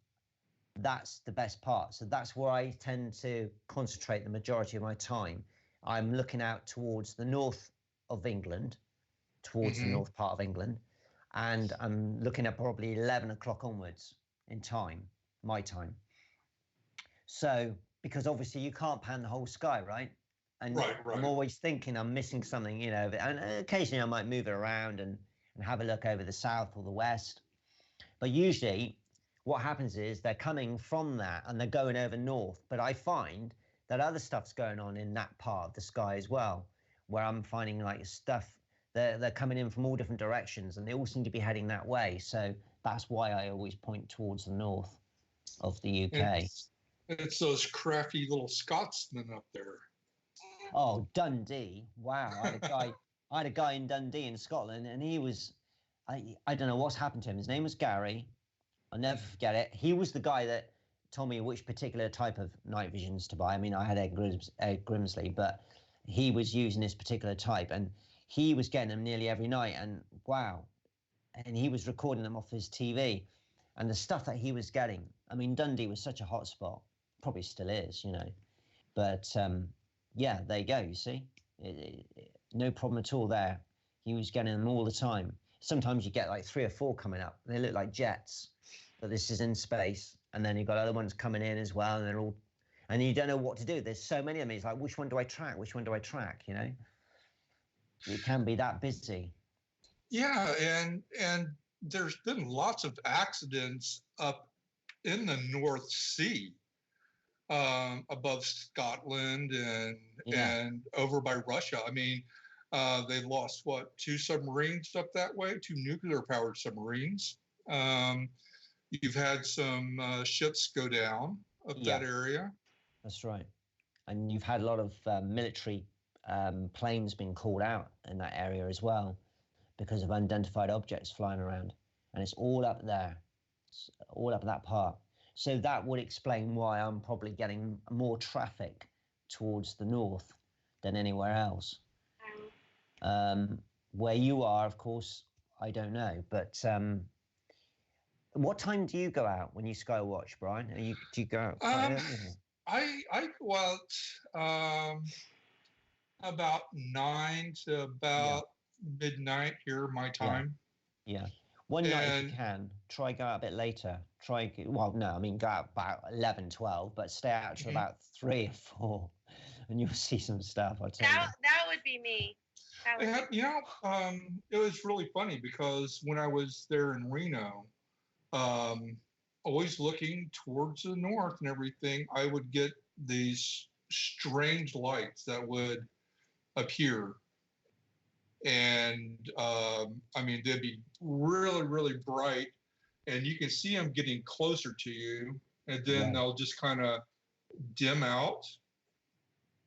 that's the best part. So that's where I tend to concentrate the majority of my time. I'm looking out towards the north of England, towards the north part of England, and I'm looking at probably 11 o'clock onwards in time, my time. So, because obviously you can't pan the whole sky, right? And right. I'm always thinking I'm missing something, and occasionally I might move it around and have a look over the south or the west. But usually what happens is they're coming from that and they're going over north. But I find that other stuff's going on in that part of the sky as well, where I'm finding stuff, they're coming in from all different directions and they all seem to be heading that way. So that's why I always point towards the north of the UK. It's those crafty little Scotsmen up there. Oh, Dundee. Wow. I had a guy I had a guy in Dundee in Scotland, and he was, I don't know what's happened to him. His name was Gary. I'll never forget it. He was the guy that told me which particular type of night visions to buy. I mean, I had Ed Grimsley, but he was using this particular type, and he was getting them nearly every night. And wow, and he was recording them off his TV, and the stuff that he was getting. I mean, Dundee was such a hot spot, probably still is, you know. But yeah, there you go. You see, no problem at all there. He was getting them all the time. Sometimes you get like 3 or 4 coming up. They look like jets, but this is in space. And then you've got other ones coming in as well, and they're all, and you don't know what to do. There's so many of them. It's like, which one do I track? Which one do I track? You know, it can be that busy. Yeah, and there's been lots of accidents up in the North Sea, above Scotland and over by Russia. I mean, they lost 2 submarines up that way, 2 nuclear-powered submarines. You've had some ships go down up that area. That's right. And you've had a lot of military planes being called out in that area as well because of unidentified objects flying around. And it's all up there. It's all up that part. So that would explain why I'm probably getting more traffic towards the north than anywhere else. Where you are, of course, I don't know. But what time do you go out when you sky watch, Brian? Do you go out quite early? I go out about 9 to about midnight here, my time. Yeah. One night, if you can, try go out a bit later. Go out about 11, 12, but stay out till about 3 or 4, and you'll see some stuff, I'll tell you. That would be me. It was really funny because when I was there in Reno, always looking towards the north and everything, I would get these strange lights that would appear. And I mean, they'd be really, really bright, and you can see them getting closer to you, and then they'll just kind of dim out,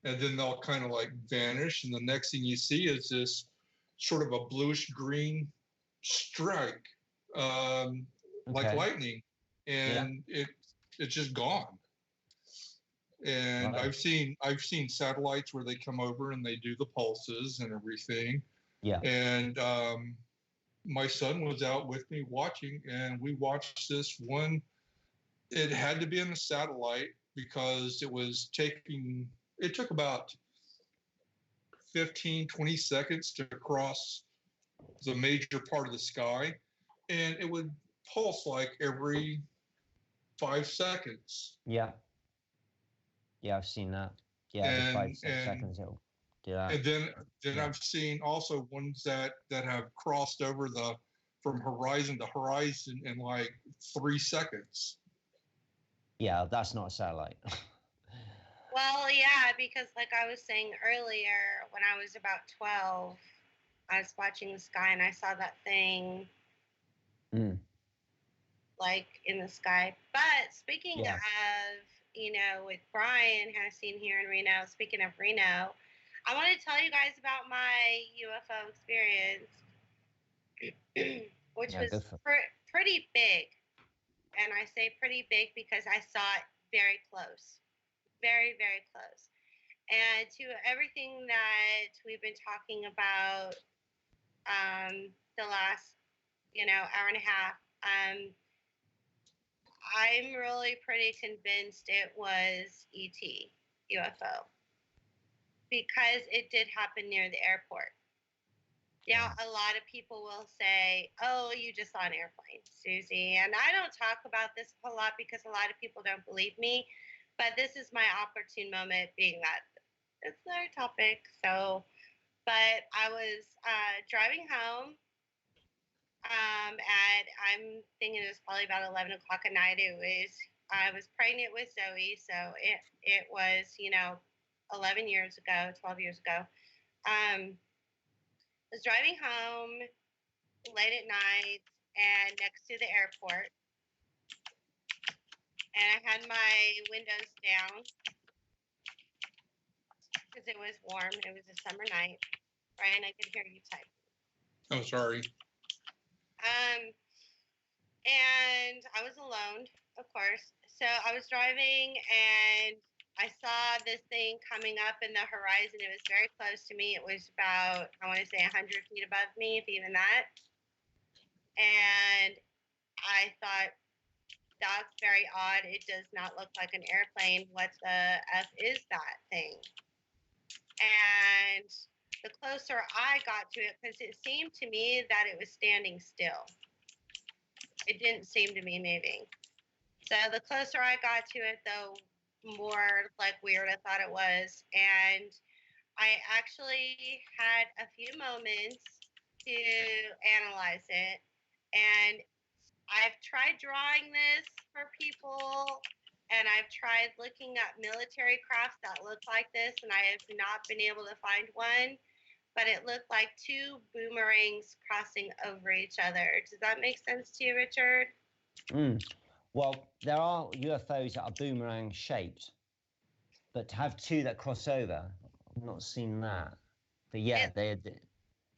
and then they'll kind of like vanish, and the next thing you see is this sort of a bluish green strike, like lightning, and it's just gone. And I've seen satellites where they come over and they do the pulses and everything. Yeah. And my son was out with me watching, and we watched this one. It had to be in the satellite because it took about 15, 20 seconds to cross the major part of the sky. And it would pulse like every 5 seconds. Yeah. Yeah, I've seen that. Yeah, every 5 seconds it'll do that. And then I've seen also ones that have crossed over from horizon to horizon in like 3 seconds. Yeah, that's not a satellite. Well, yeah, because like I was saying earlier, when I was about 12, I was watching the sky and I saw that thing like in the sky. But speaking of, with Brian has seen here in Reno, speaking of Reno, I want to tell you guys about my UFO experience, which was pretty big. And I say pretty big because I saw it very close, very, very close. And to everything that we've been talking about the last, hour and a half, I'm really pretty convinced it was ET, UFO, because it did happen near the airport. Now, a lot of people will say, oh, you just saw an airplane, Susie. And I don't talk about this a lot because a lot of people don't believe me. But this is my opportune moment, being that it's their topic. But I was driving home. And I'm thinking it was probably about 11 o'clock at night. I was pregnant with Zoe. So it was, 11 years ago, 12 years ago. I was driving home late at night and next to the airport. And I had my windows down because it was warm. It was a summer night, Brian, I could hear you type. Oh, sorry. And I was alone, of course. So I was driving and I saw this thing coming up in the horizon. It was very close to me. It was about, I want to say 100 feet above me, if even that. And I thought, that's very odd. It does not look like an airplane. What the F is that thing? And the closer I got to it, because it seemed to me that it was standing still. It didn't seem to be moving. So the closer I got to it, the more like weird I thought it was. And I actually had a few moments to analyze it. And I've tried drawing this for people, and I've tried looking at military crafts that look like this, and I have not been able to find one. But it looked like two boomerangs crossing over each other. Does that make sense to you, Richard? Well, there are UFOs that are boomerang shaped, but to have two that cross over, I've not seen that. But yeah,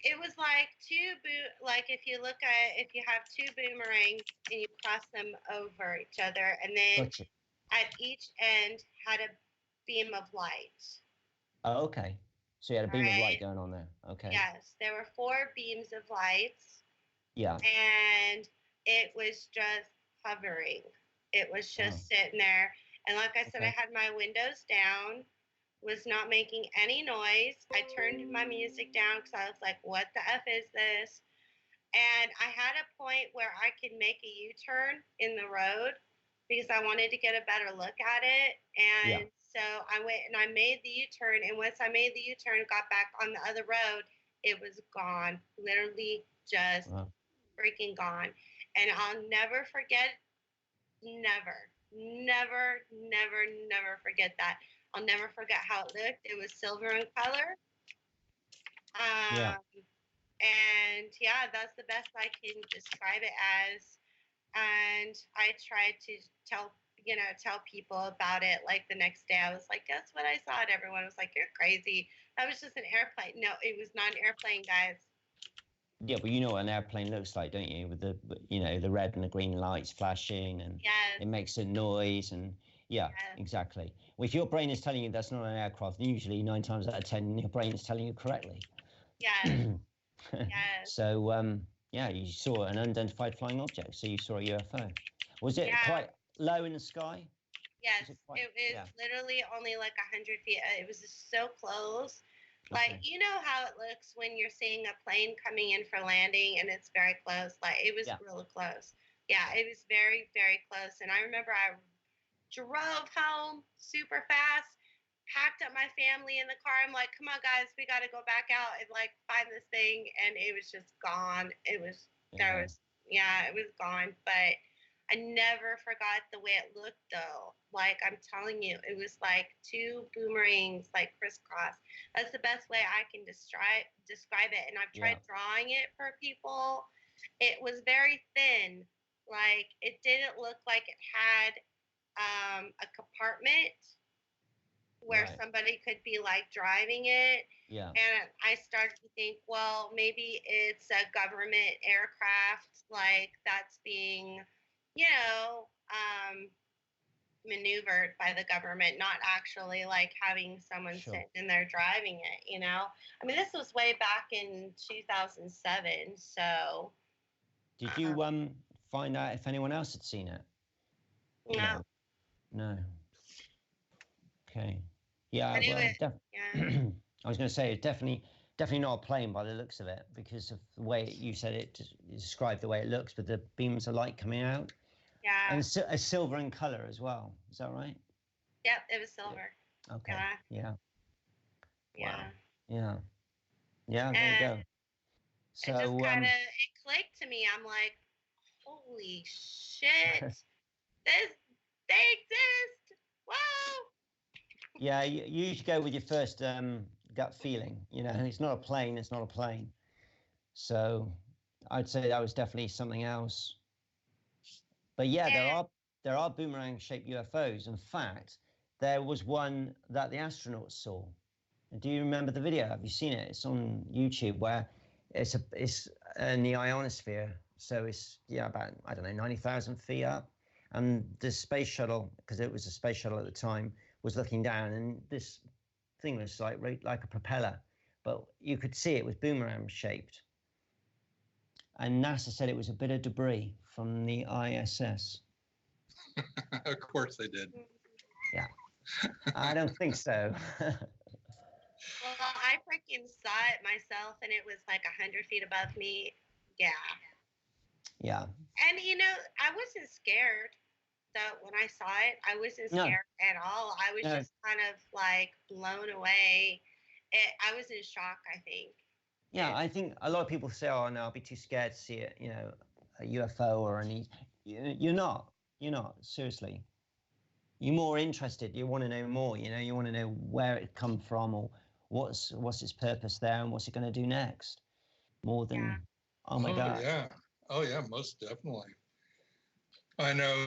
it was like like if you have two boomerangs and you cross them over each other, and then Gotcha. at each end had a beam of light. Oh, okay. So you had a beam of light going on there. Okay. Yes, there were 4 beams of lights. Yeah. And it was just hovering. It was just sitting there. And like I said, I had my windows down, was not making any noise. I turned my music down because I was like, what the F is this? And I had a point where I could make a U-turn in the road because I wanted to get a better look at it. And so I went and I made the U-turn. And once I made the U-turn and got back on the other road, it was gone. Literally just freaking gone. And I'll never forget, never forget that. I'll never forget how it looked. It was silver in color. And yeah, that's the best I can describe it as. And I tried to tell people about it. Like the next day, I was like, guess what I saw? And everyone was like, you're crazy. That was just an airplane. No, it was not an airplane, guys. Yeah, but you know what an airplane looks like, don't you? With the, the red and the green lights flashing, and it makes a noise, and exactly. Well, if your brain is telling you that's not an aircraft, usually 9 times out of 10, your brain is telling you correctly. Yes. So, you saw an unidentified flying object. So you saw a UFO. Was it quite low in the sky? Yes, it was literally only like 100 feet. It was just so close. Like, you know how it looks when you're seeing a plane coming in for landing and it's very close. Like, it was really close. Yeah, it was very, very close. And I remember I drove home super fast, packed up my family in the car. I'm like, come on, guys, we got to go back out and, like, find this thing. And it was just gone. It was gone. But I never forgot the way it looked, though. Like, I'm telling you, it was like 2 boomerangs, like crisscross. That's the best way I can describe it. And I've tried drawing it for people. It was very thin. Like, it didn't look like it had a compartment where somebody could be, like, driving it. Yeah. And I started to think, well, maybe it's a government aircraft, like, that's being maneuvered by the government, not actually like having someone sitting in there driving it, I mean, this was way back in 2007, so. Did you find out if anyone else had seen it? No. Okay. Yeah, anyway, I was going to say, it's definitely not a plane by the looks of it, because of the way you said it, described the way it looks, with the beams of light coming out. Yeah. And a silver in color as well. Is that right? Yep, it was silver. Okay. Yeah. Yeah. Wow. Yeah. Yeah, there you go. So it just kind of it clicked to me. I'm like, holy shit, they exist. Whoa. Yeah, you should go with your first gut feeling. It's not a plane. It's not a plane. So I'd say that was definitely something else. But there are boomerang-shaped UFOs. In fact, there was one that the astronauts saw Do you remember the video? Have you seen it? It's on YouTube where it's in the ionosphere. So it's about, I don't know, 90,000 feet up, and the space shuttle, because it was a space shuttle at the time, was looking down, and this thing was like a propeller, but you could see it was boomerang shaped. And NASA said it was a bit of debris from the ISS. Of course they did. Yeah. I don't think so. Well, I freaking saw it myself, and it was like 100 feet above me. Yeah. Yeah. And, I wasn't scared. So when I saw it, I wasn't scared at all. I was just kind of like blown away. I was in shock, I think. Yeah, I think a lot of people say, oh, no, I'll be too scared to see it, a UFO or any. You're not. Seriously. You're more interested. You want to know more. You want to know where it come from, or what's its purpose there, and what's it going to do next. More than, oh my God. Yeah. Oh yeah, most definitely. I know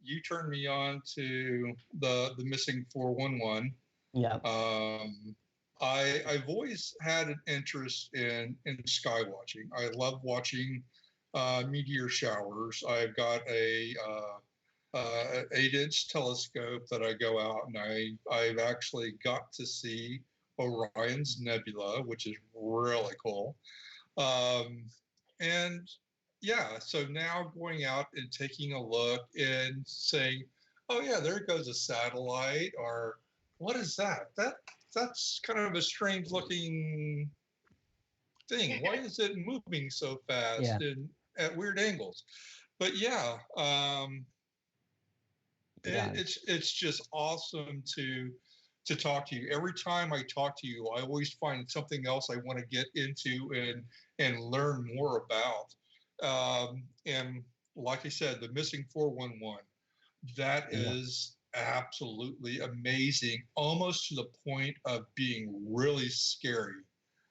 you turned me on to the missing 411. Yeah. I've always had an interest in sky watching. I love watching meteor showers. I've got a 8-inch telescope that I go out, and I've actually got to see Orion's Nebula, which is really cool. And yeah, so now going out and taking a look and saying, oh yeah, there goes a satellite, or what is that? That's kind of a strange looking thing. Why is it moving so fast and at weird angles? But it's just awesome to talk to you. Every time I talk to you, I always find something else I want to get into and learn more about. And like I said, the missing 411, that is absolutely amazing, almost to the point of being really scary.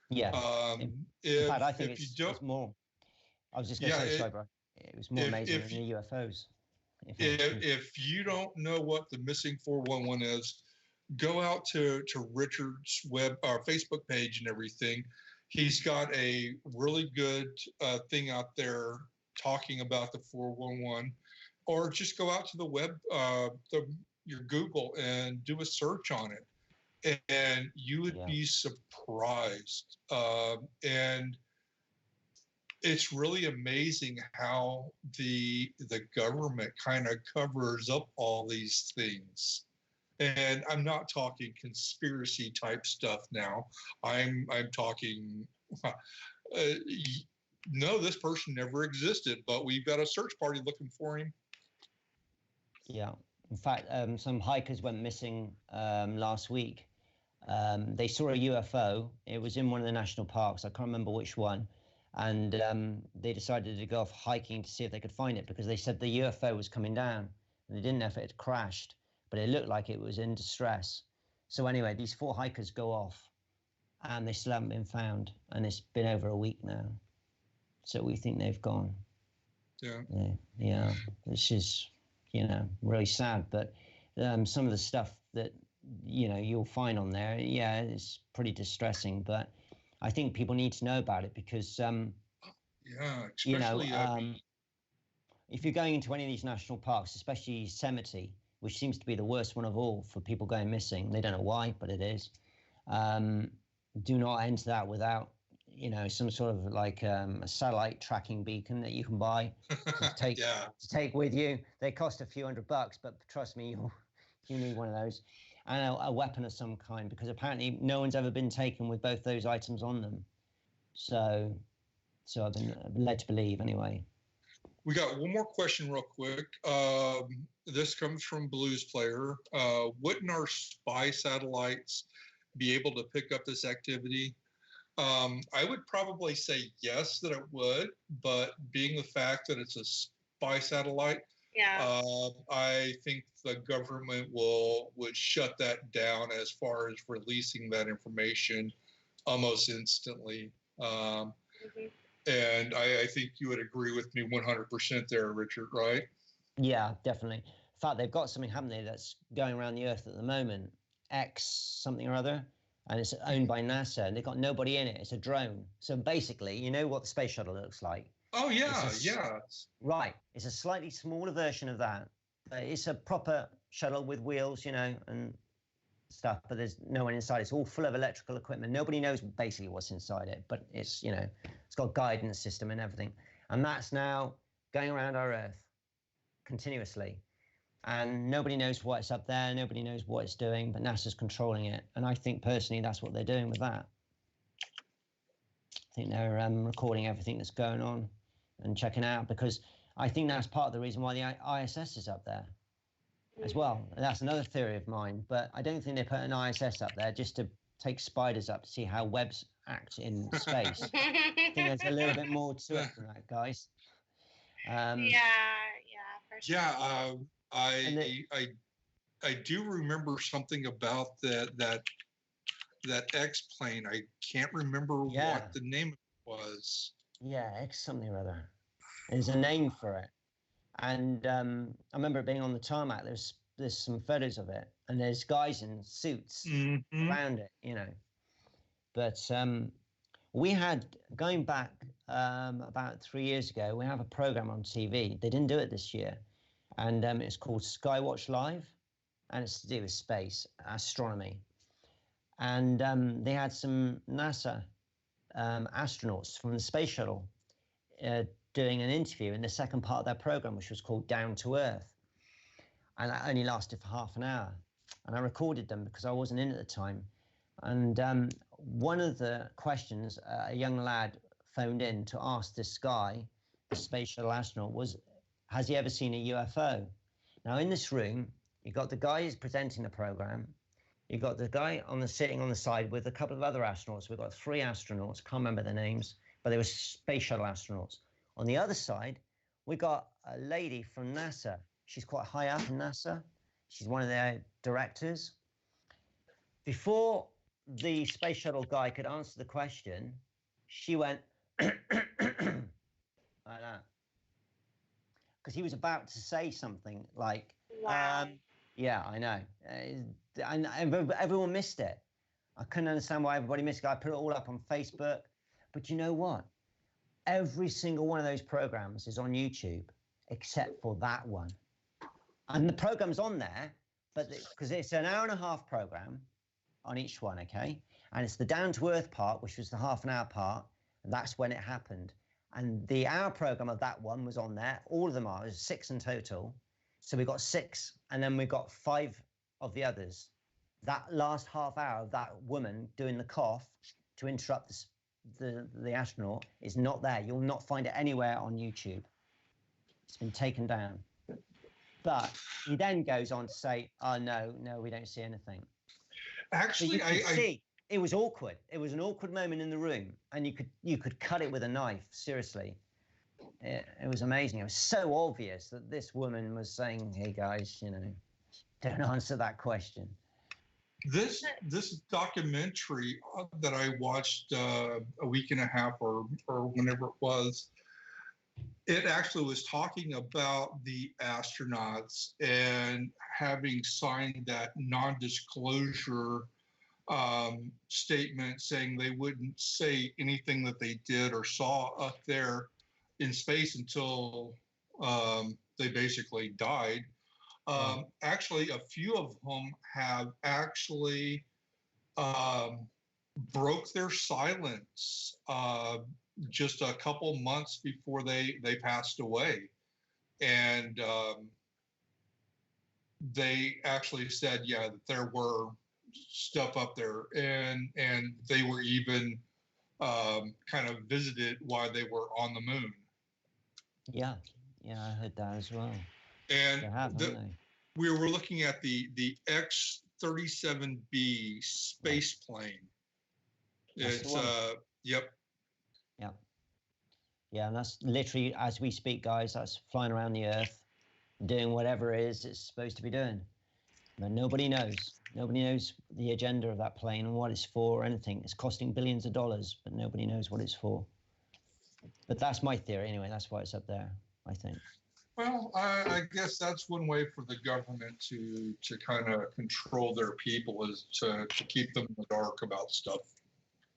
Yeah. In fact, I think it's more. I was just going to say, sorry, bro. It was more amazing than the UFOs. If you don't know what the missing 411 is, go out to Richard's Facebook page and everything. He's got a really good thing out there talking about the 411, or just go out to the web, your Google, and do a search on it, and you would be surprised. And it's really amazing how the government kind of covers up all these things. And I'm not talking conspiracy type stuff now. I'm talking, no, this person never existed, but we've got a search party looking for him. Yeah. In fact, some hikers went missing last week. They saw a UFO. It was in one of the national parks. I can't remember which one. And they decided to go off hiking to see if they could find it, because they said the UFO was coming down. And they didn't know if it had crashed, but it looked like it was in distress. So anyway, these 4 hikers go off, and they still haven't been found. And it's been over a week now. So we think they've gone. Yeah. This is, really sad. But some of the stuff that, you'll find on there, it's pretty distressing. But I think people need to know about it, because, especially, if you're going into any of these national parks, especially Yosemite, which seems to be the worst one of all for people going missing, they don't know why, but it is, do not enter that without, some sort of like a satellite tracking beacon that you can buy to take with you. They cost a few $100, but trust me, you need one of those. And a weapon of some kind, because apparently no one's ever been taken with both those items on them. So I've been led to believe, anyway. We got one more question real quick. This comes from Blues Player. Wouldn't our spy satellites be able to pick up this activity? I would probably say yes, that it would, but being the fact that it's a spy satellite, I think the government would shut that down as far as releasing that information almost instantly. And I think you would agree with me 100% there, Richard, right? Yeah, definitely. In fact, they've got something, haven't they, that's going around the Earth at the moment, X something or other. and it's owned by NASA, and they've got nobody in it. It's a drone. So basically, you know what the space shuttle looks like. Oh yeah, yeah. Right. It's a slightly smaller version of that. It's a proper shuttle with wheels, and stuff, but there's no one inside. It's all full of electrical equipment. Nobody knows basically what's inside it, but it's got guidance system and everything. And that's now going around our Earth continuously. And nobody knows what's up there. Nobody knows what it's doing, but NASA's controlling it. And I think personally that's what they're doing with that. I think they're recording everything that's going on and checking out, because I think that's part of the reason why the ISS is up there as well. And that's another theory of mine, but I don't think they put an ISS up there just to take spiders up to see how webs act in space. I think there's a little bit more to it than that, guys. Yeah, for sure. Yeah, I do remember something about that X plane. I can't remember what the name was. Yeah, X something or other. There's a name for it. And I remember it being on the tarmac. There's some photos of it, and there's guys in suits around it, But we had, going back about 3 years ago, we have a program on TV. They didn't do it this year, and it's called Skywatch Live, and it's to do with space astronomy. And they had some NASA astronauts from the space shuttle doing an interview in the second part of their program, which was called Down to Earth. And that only lasted for half an hour. And I recorded them because I wasn't in at the time. And one of the questions a young lad phoned in to ask this guy, the space shuttle astronaut, was, has he ever seen a UFO? Now, in this room, you've got the guy who's presenting the program. You've got the guy sitting on the side with a couple of other astronauts. We've got 3 astronauts, can't remember their names, but they were space shuttle astronauts. On the other side, we got a lady from NASA. She's quite high up in NASA. She's one of their directors. Before the space shuttle guy could answer the question, she went like that. Because he was about to say something like, wow. Yeah, I know. And everyone missed it. I couldn't understand why everybody missed it. I put it all up on Facebook. But you know what? Every single one of those programs is on YouTube, except for that one. And the program's on there, but because it's an hour-and-a-half program on each one, okay? And it's the down-to-earth part, which was the half-an-hour part, and that's when it happened. And the hour program of that one was on there. All of them are. There's 6 in total. So we got 6, and then we got 5 of the others. That last half hour of that woman doing the cough to interrupt the astronaut is not there. You'll not find it anywhere on YouTube. It's been taken down. But he then goes on to say, oh, no, we don't see anything. Actually, see, it was awkward. It was an awkward moment in the room, and you could cut it with a knife, seriously. It was amazing. It was so obvious that this woman was saying, hey, guys, don't answer that question. This documentary that I watched a week and a half or whenever it was, it actually was talking about the astronauts and having signed that non-disclosure statement saying they wouldn't say anything that they did or saw up there in space until they basically died. Actually, a few of them have actually broke their silence just a couple months before they passed away. And they actually said, yeah, that there were stuff up there, and they were even kind of visited while they were on the moon. Yeah, I heard that as well. And we were looking at the X-37B space plane. It's yep. Yeah, and that's literally, as we speak, guys, that's flying around the Earth, doing whatever it is it's supposed to be doing. But nobody knows. Nobody knows the agenda of that plane and what it's for or anything. It's costing billions of dollars, but nobody knows what it's for. But that's my theory anyway. That's why it's up there, I think. Well, I guess that's one way for the government to kind of control their people is to keep them in the dark about stuff.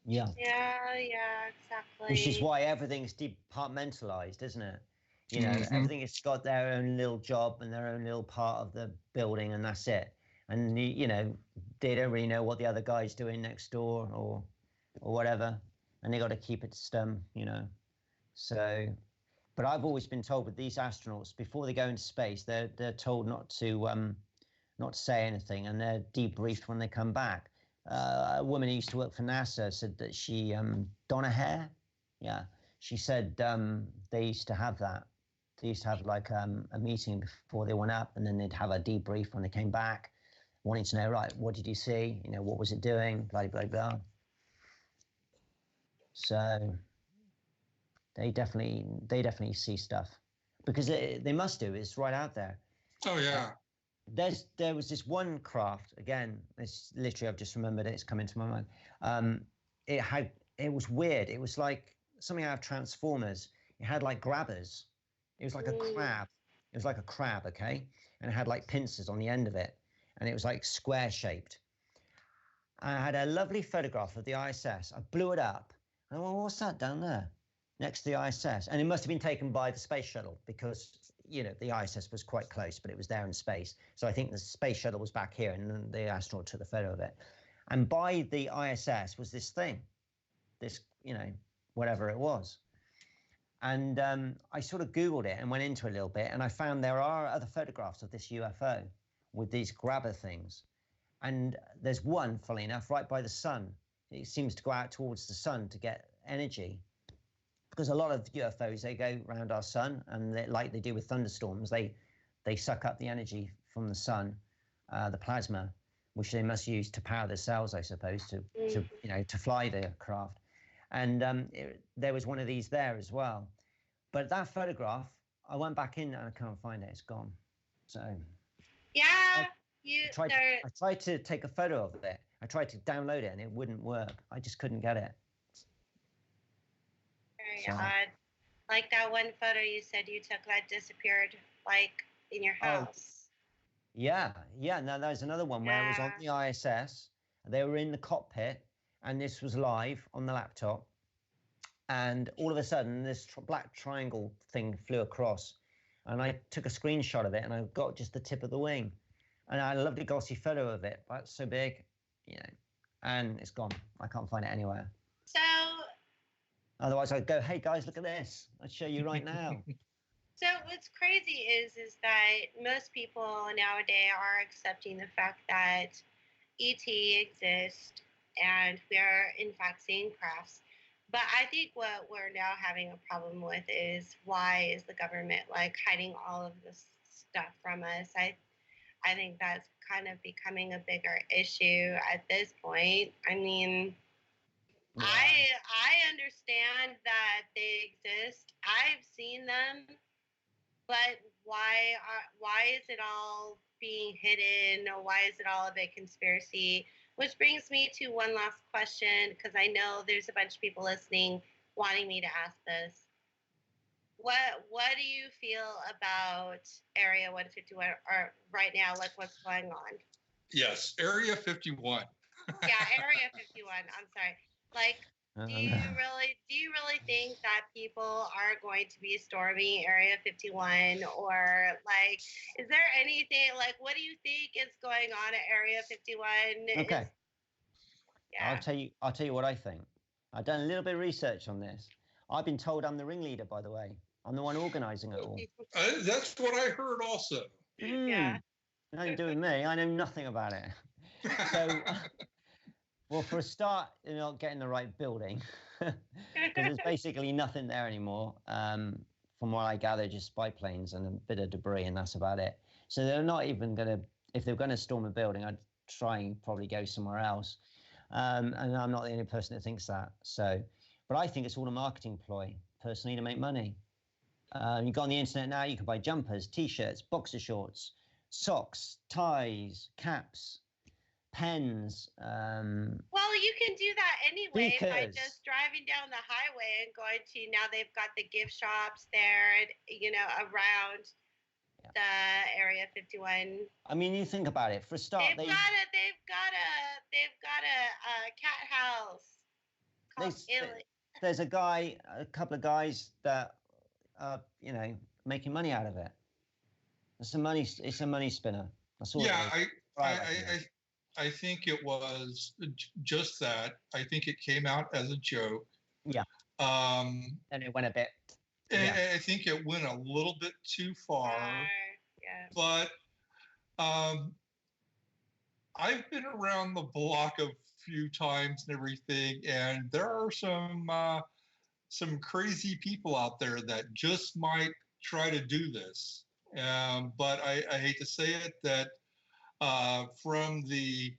Yeah. Yeah, exactly. Which is why everything's departmentalized, isn't it? You know, everything has got their own little job and their own little part of the building, and that's it. And you know, they don't really know what the other guy's doing next door or whatever, and they got to keep it stum, you know. So, but I've always been told with these astronauts before they go into space, they're told not to say anything, and they're debriefed when they come back. A woman who used to work for NASA said that she, Donna Hare, yeah, she said they used to have that. They used to have like a meeting before they went up, and then they'd have a debrief when they came back, wanting to know, right, what did you see? You know, what was it doing? Blah, blah, blah. So they definitely see stuff because they must do. It's right out there. Oh, yeah. There was this one craft, again, it's literally, I've just remembered it, it's come into my mind. It was weird. It was like something out of Transformers. It had like grabbers. It was like a crab. It was like a crab, okay? And it had like pincers on the end of it. And it was like square shaped. I had a lovely photograph of the ISS. I blew it up. And I went, well, what's that down there next to the ISS? And it must have been taken by the space shuttle because, you know, the ISS was quite close, but it was there in space. So I think the space shuttle was back here and then the astronaut took the photo of it. And by the ISS was this thing, this, you know, whatever it was. And I sort of Googled it and went into it a little bit, and I found there are other photographs of this UFO with these grabber things. And there's one, funnily enough, right by the sun. It seems to go out towards the sun to get energy. Because a lot of UFOs, they go around our sun, and like they do with thunderstorms, they suck up the energy from the sun, the plasma, which they must use to power their cells, I suppose, to you know, to fly the craft. And there was one of these there as well. But that photograph, I went back in and I can't find it. It's gone. So yeah, I tried to take a photo of it. I tried to download it and it wouldn't work. I just couldn't get it. Very odd. Like that one photo you said you took that disappeared, like in your house. Yeah. No, there's another one where it was on the ISS. They were in the cockpit, and this was live on the laptop. And all of a sudden, this black triangle thing flew across, and I took a screenshot of it, and I got just the tip of the wing, and I had a lovely glossy photo of it, but it's so big, you know, and it's gone. I can't find it anywhere. So. Otherwise, I'd go, hey guys, look at this. I'd show you right now. So what's crazy is that most people nowadays are accepting the fact that ET exists and we are in fact seeing crafts. But I think what we're now having a problem with is why is the government like hiding all of this stuff from us? I think that's kind of becoming a bigger issue at this point. I mean, yeah. I understand that they exist. I've seen them, but why is it all being hidden? Or why is it all a big conspiracy? Which brings me to one last question, because I know there's a bunch of people listening wanting me to ask this. What do you feel about Area 151 or right now, like what's going on? Yes, Area 51. Yeah, Area 51. I'm sorry. Like, do you really think that people are going to be storming Area 51, or like, is there anything like, what do you think is going on at Area 51? Okay. I'll tell you what I think. I've done a little bit of research on this. I've been told I'm the ringleader, by the way. I'm the one organizing it all. That's what I heard also. Yeah. Nothing to do with me. I know nothing about it. So, well, for a start, you're not getting the right building because there's basically nothing there anymore. From what I gather, just biplanes and a bit of debris, and that's about it. So they're not even going to, if they're going to storm a building, I'd try and probably go somewhere else. And I'm not the only person that thinks that. So, but I think it's all a marketing ploy, personally, to make money. You go on the internet now, you can buy jumpers, T-shirts, boxer shorts, socks, ties, caps, pens. Well, you can do that anyway by just driving down the highway and going to, now they've got the gift shops there, and, you know, around the Area 51. I mean, you think about it. For a start, They've got a cat house called there's a couple of guys that are, you know, making money out of it. It's a money spinner. That's all. Yeah, I think it was just that. I think it came out as a joke. Yeah. And it went a bit. I think it went a little bit too far. Yeah. But I've been around the block a few times and everything, and there are some crazy people out there that just might try to do this. But I hate to say it, that from the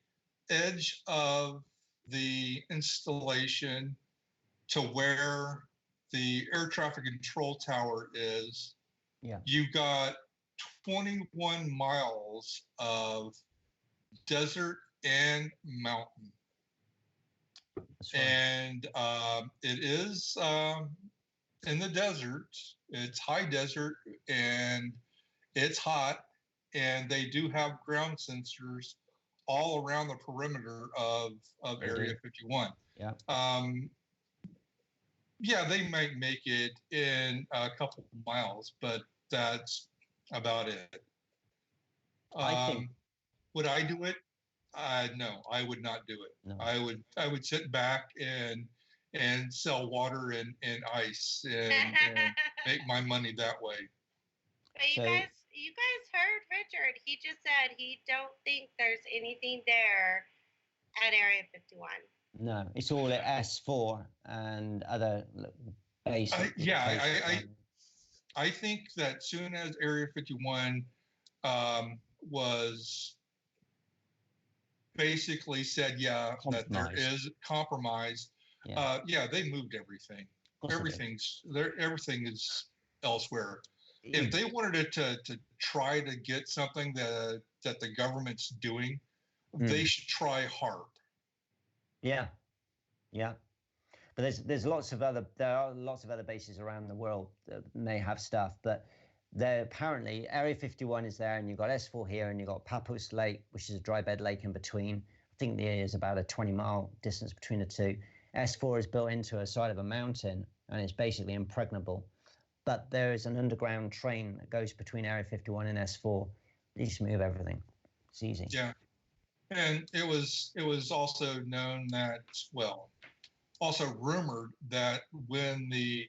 edge of the installation to where the air traffic control tower is, you've got 21 miles of desert and mountain. That's right. And it is in the desert. It's high desert and it's hot, and they do have ground sensors all around the perimeter of Area 51. Yeah. Yeah, they might make it in a couple of miles, but that's about it. Would I do it? No, I would not do it. No. I would sit back and sell water and ice and make my money that way. But you guys heard Richard. He just said he don't think there's anything there at Area 51. No, it's all at S4 and other bases. I think that soon as Area 51 was basically said, that there is compromise. They moved everything. Everything is elsewhere. If they wanted it to try to get something that the government's doing, they should try hard. Yeah. But there are lots of other bases around the world that may have stuff, but apparently Area 51 is there, and you've got S4 here, and you've got Papoose Lake, which is a dry bed lake in between. I think there is about a 20-mile distance between the two. S4 is built into a side of a mountain, and it's basically impregnable. But there is an underground train that goes between Area 51 and S4. You just move everything. It's easy. Yeah. And it was also known that, also rumored that when the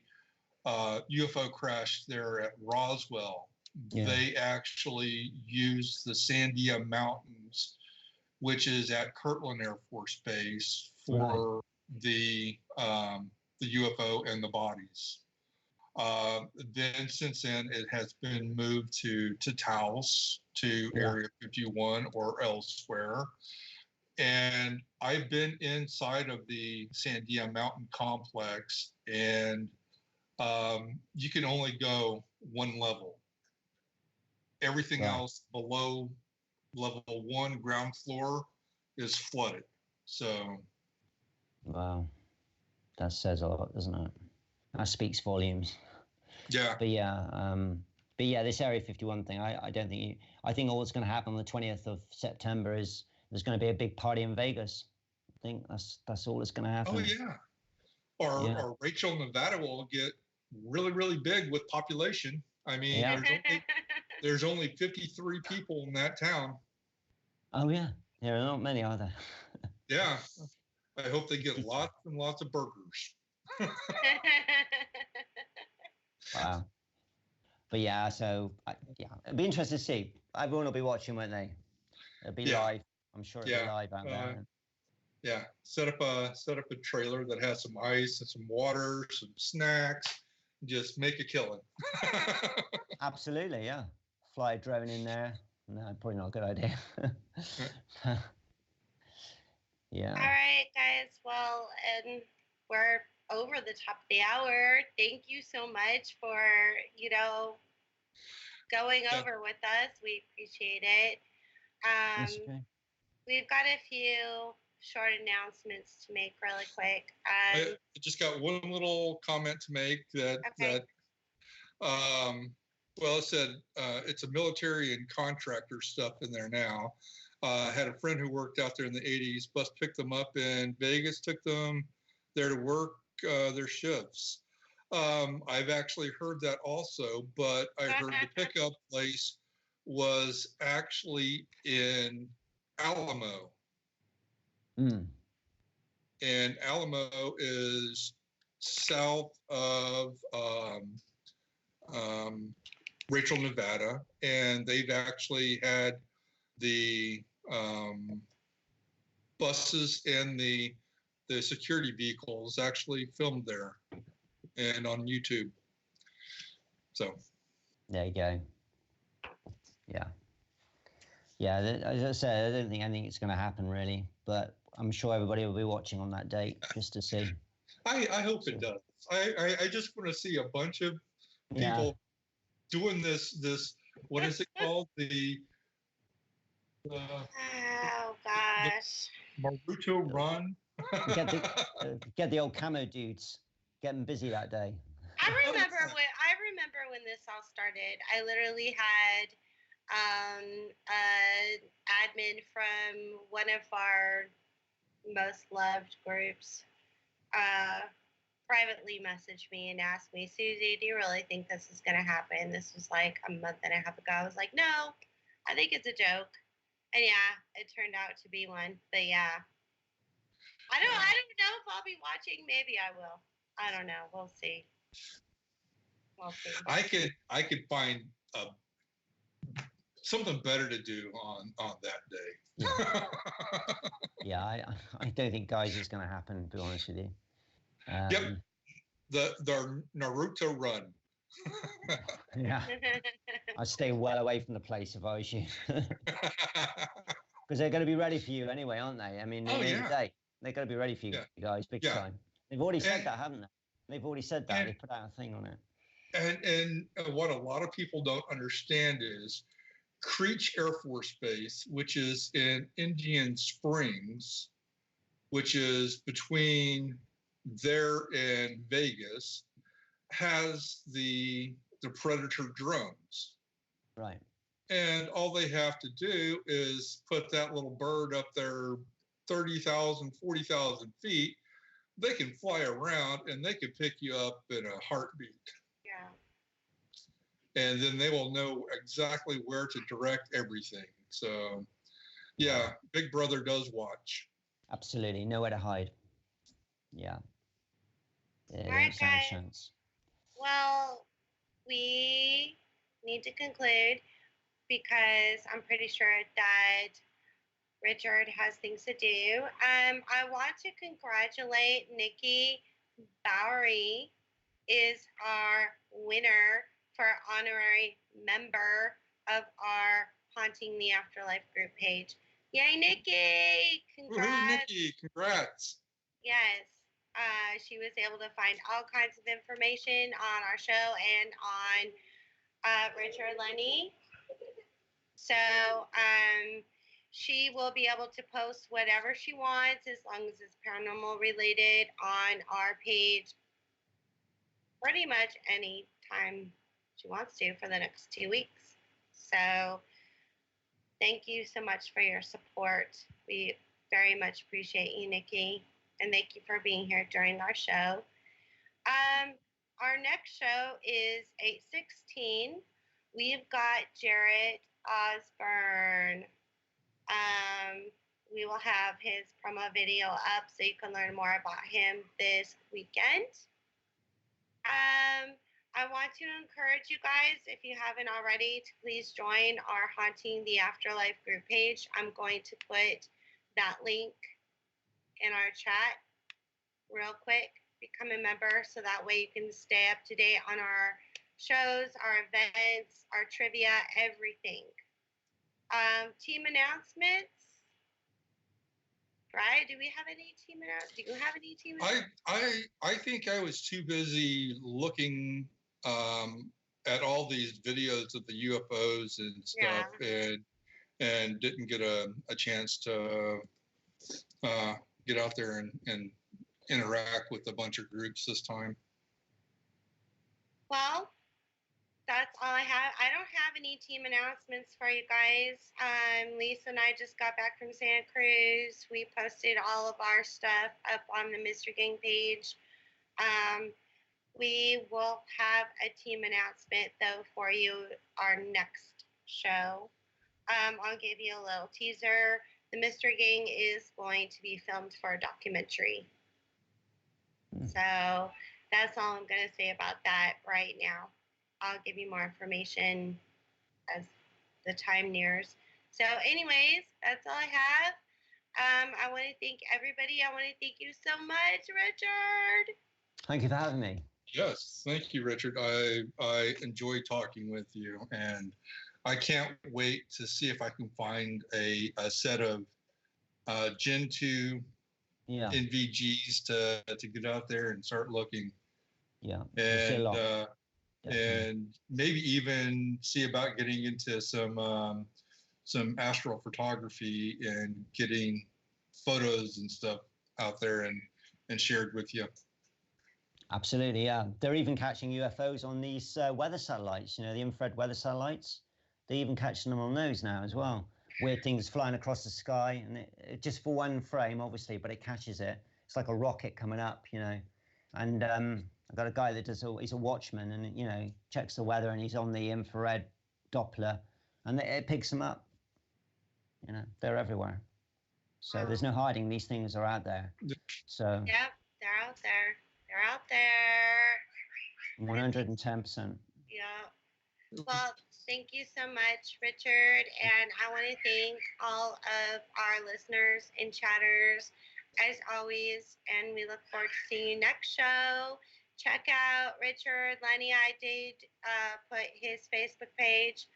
UFO crashed there at Roswell, they actually used the Sandia Mountains, which is at Kirtland Air Force Base, for the UFO and the bodies. Then since then, it has been moved to Taos, to Area 51 or elsewhere. And I've been inside of the Sandia Mountain complex, and you can only go one level. Everything else below level 1, ground floor, is flooded. So. Wow. That says a lot, doesn't it? That speaks volumes. Yeah. But yeah, this Area 51 thing, I don't think I think all that's going to happen on the 20th of September is there's going to be a big party in Vegas. I think that's all that's going to happen. Oh yeah. Or Rachel, Nevada will get really, really big with population. I mean, there's only 53 people in that town. Oh yeah, there are not many, are there? Yeah. I hope they get lots and lots of burgers. Wow. But yeah, so it'd be interesting to see. Everyone will be watching, won't they? It'll be live. I'm sure it'll be live out there. Yeah, set up a trailer that has some ice and some water, some snacks. Just make a killing. Absolutely, yeah. Fly a drone in there. No, probably not a good idea. Yeah. All right, guys. Well, and we're over the top of the hour. Thank you so much for, going over with us. We appreciate it. We've got a few short announcements to make really quick. I just got one little comment to make that Well, it said it's a military and contractor stuff in there now. I had a friend who worked out there in the 80s. Bus picked them up in Vegas, took them there to work their shifts. I've actually heard that also, but I heard the pickup place was actually in Alamo. Mm. And Alamo is south of Rachel, Nevada, and they've actually had the buses and the security vehicles actually filmed there and on YouTube. So there you go. Yeah. Yeah, as I said, I don't think anything is going to happen really, but I'm sure everybody will be watching on that date just to see. I hope it does. I just want to see a bunch of people doing this what is it called? Oh gosh. Naruto run. Get the old camo dudes. Get them busy that day. I remember when this all started. I literally had an admin from one of our most loved groups privately messaged me and asked me, Susie, do you really think this is going to happen? This was like a month and a half ago. I was like, no, I think it's a joke. And yeah, it turned out to be one. But yeah, I don't know if I'll be watching. Maybe I will. I don't know. We'll see. We'll see. I could find something better to do on that day. Yeah, I don't think, guys, it's going to happen, to be honest with you. Yep, the Naruto run. Yeah, I'd stay well away from the place if I was you. Because they're going to be ready for you anyway, aren't they? I mean, at the end of the day, they're going to be ready for you guys, big time. They've already said that, haven't they? They've already said that. They put out a thing on it. And what a lot of people don't understand is Creech Air Force Base, which is in Indian Springs, which is between there and Vegas, has the Predator drones. Right. And all they have to do is put that little bird up there 30,000, 40,000 feet. They can fly around and they can pick you up in a heartbeat. Yeah. And then they will know exactly where to direct everything. So, yeah, Big Brother does watch. Absolutely. Nowhere to hide. Yeah. All right, guys. Well, we need to conclude because I'm pretty sure that Richard has things to do. I want to congratulate Nikki Bowery is our winner for honorary member of our Haunting the Afterlife group page. Yay, Nikki! Congrats. Woo-hoo, Nikki, congrats. Yes. She was able to find all kinds of information on our show and on Richard Lennie. So she will be able to post whatever she wants as long as it's paranormal related on our page pretty much any time she wants to for the next 2 weeks. So thank you so much for your support. We very much appreciate you, Nikki. And thank you for being here during our show. Our next show is 8/16. We've got Jarrett Osborne. We will have his promo video up so you can learn more about him this weekend. I want to encourage you guys, if you haven't already, to please join our Haunting the Afterlife group page. I'm going to put that link in our chat real quick. Become a member so that way you can stay up to date on our shows, our events, our trivia, everything. Team announcements. Right? Do we have any team announcements? Do you have any team announcements? I think I was too busy looking at all these videos of the UFOs and stuff, and didn't get a chance to get out there and interact with a bunch of groups this time. Well, that's all I have. I don't have any team announcements for you guys. Lisa and I just got back from Santa Cruz. We posted all of our stuff up on the Mystery Gang page. We will have a team announcement, though, for you our next show. I'll give you a little teaser. The Mystery Gang is going to be filmed for a documentary. So that's all I'm going to say about that right now. I'll give you more information as the time nears. So anyways, that's all I have. I want to thank everybody. I want to thank you so much, Richard. Thank you for having me. Yes, thank you, Richard. I enjoy talking with you, and I can't wait to see if I can find a set of Gen 2 NVGs to get out there and start looking. Yeah. And maybe even see about getting into some astral photography and getting photos and stuff out there and shared with you. Absolutely, yeah. They're even catching UFOs on these weather satellites, the infrared weather satellites. They're even catching them on those now as well. Weird things flying across the sky, and it just for one frame, obviously, but it catches it. It's like a rocket coming up, And I've got a guy that he's a watchman, and, checks the weather, and he's on the infrared Doppler, and it picks them up. They're everywhere. So there's no hiding. These things are out there. So. Yep, they're out there. They're out there. 110%. Yeah. Well, thank you so much, Richard. And I want to thank all of our listeners and chatters, as always. And we look forward to seeing you next show. Check out Richard Lennie. I did put his Facebook page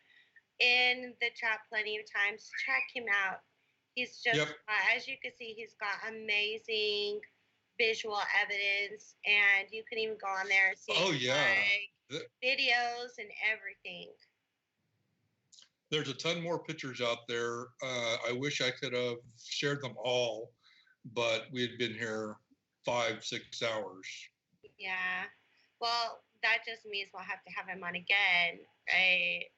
in the chat plenty of times. Check him out. He's just, as you can see, he's got amazing visual evidence, and you can even go on there and see videos and everything. There's a ton more pictures out there. I wish I could have shared them all, but we had been here 5-6 hours. Yeah. Well, that just means we'll have to have him on again, right?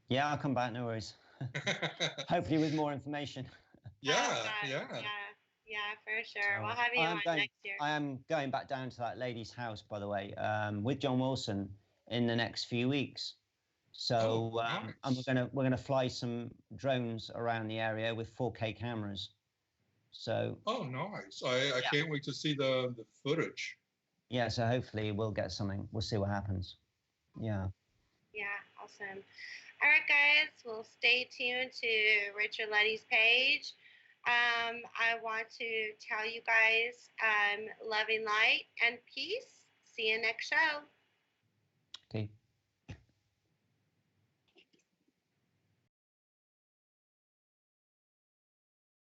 Yeah, I'll come back, no worries. Hopefully with more information. Yeah. Yeah, for sure. We'll have you on next year. I am going back down to that lady's house, by the way, with John Wilson in the next few weeks. So nice. and we're gonna fly some drones around the area with 4K cameras. So. Oh, nice! I can't wait to see the footage. Yeah, so hopefully we'll get something. We'll see what happens. Yeah. Yeah, awesome. All right, guys. Well, stay tuned to Richard Lennie's page. I want to tell you guys, loving light and peace. See you next show.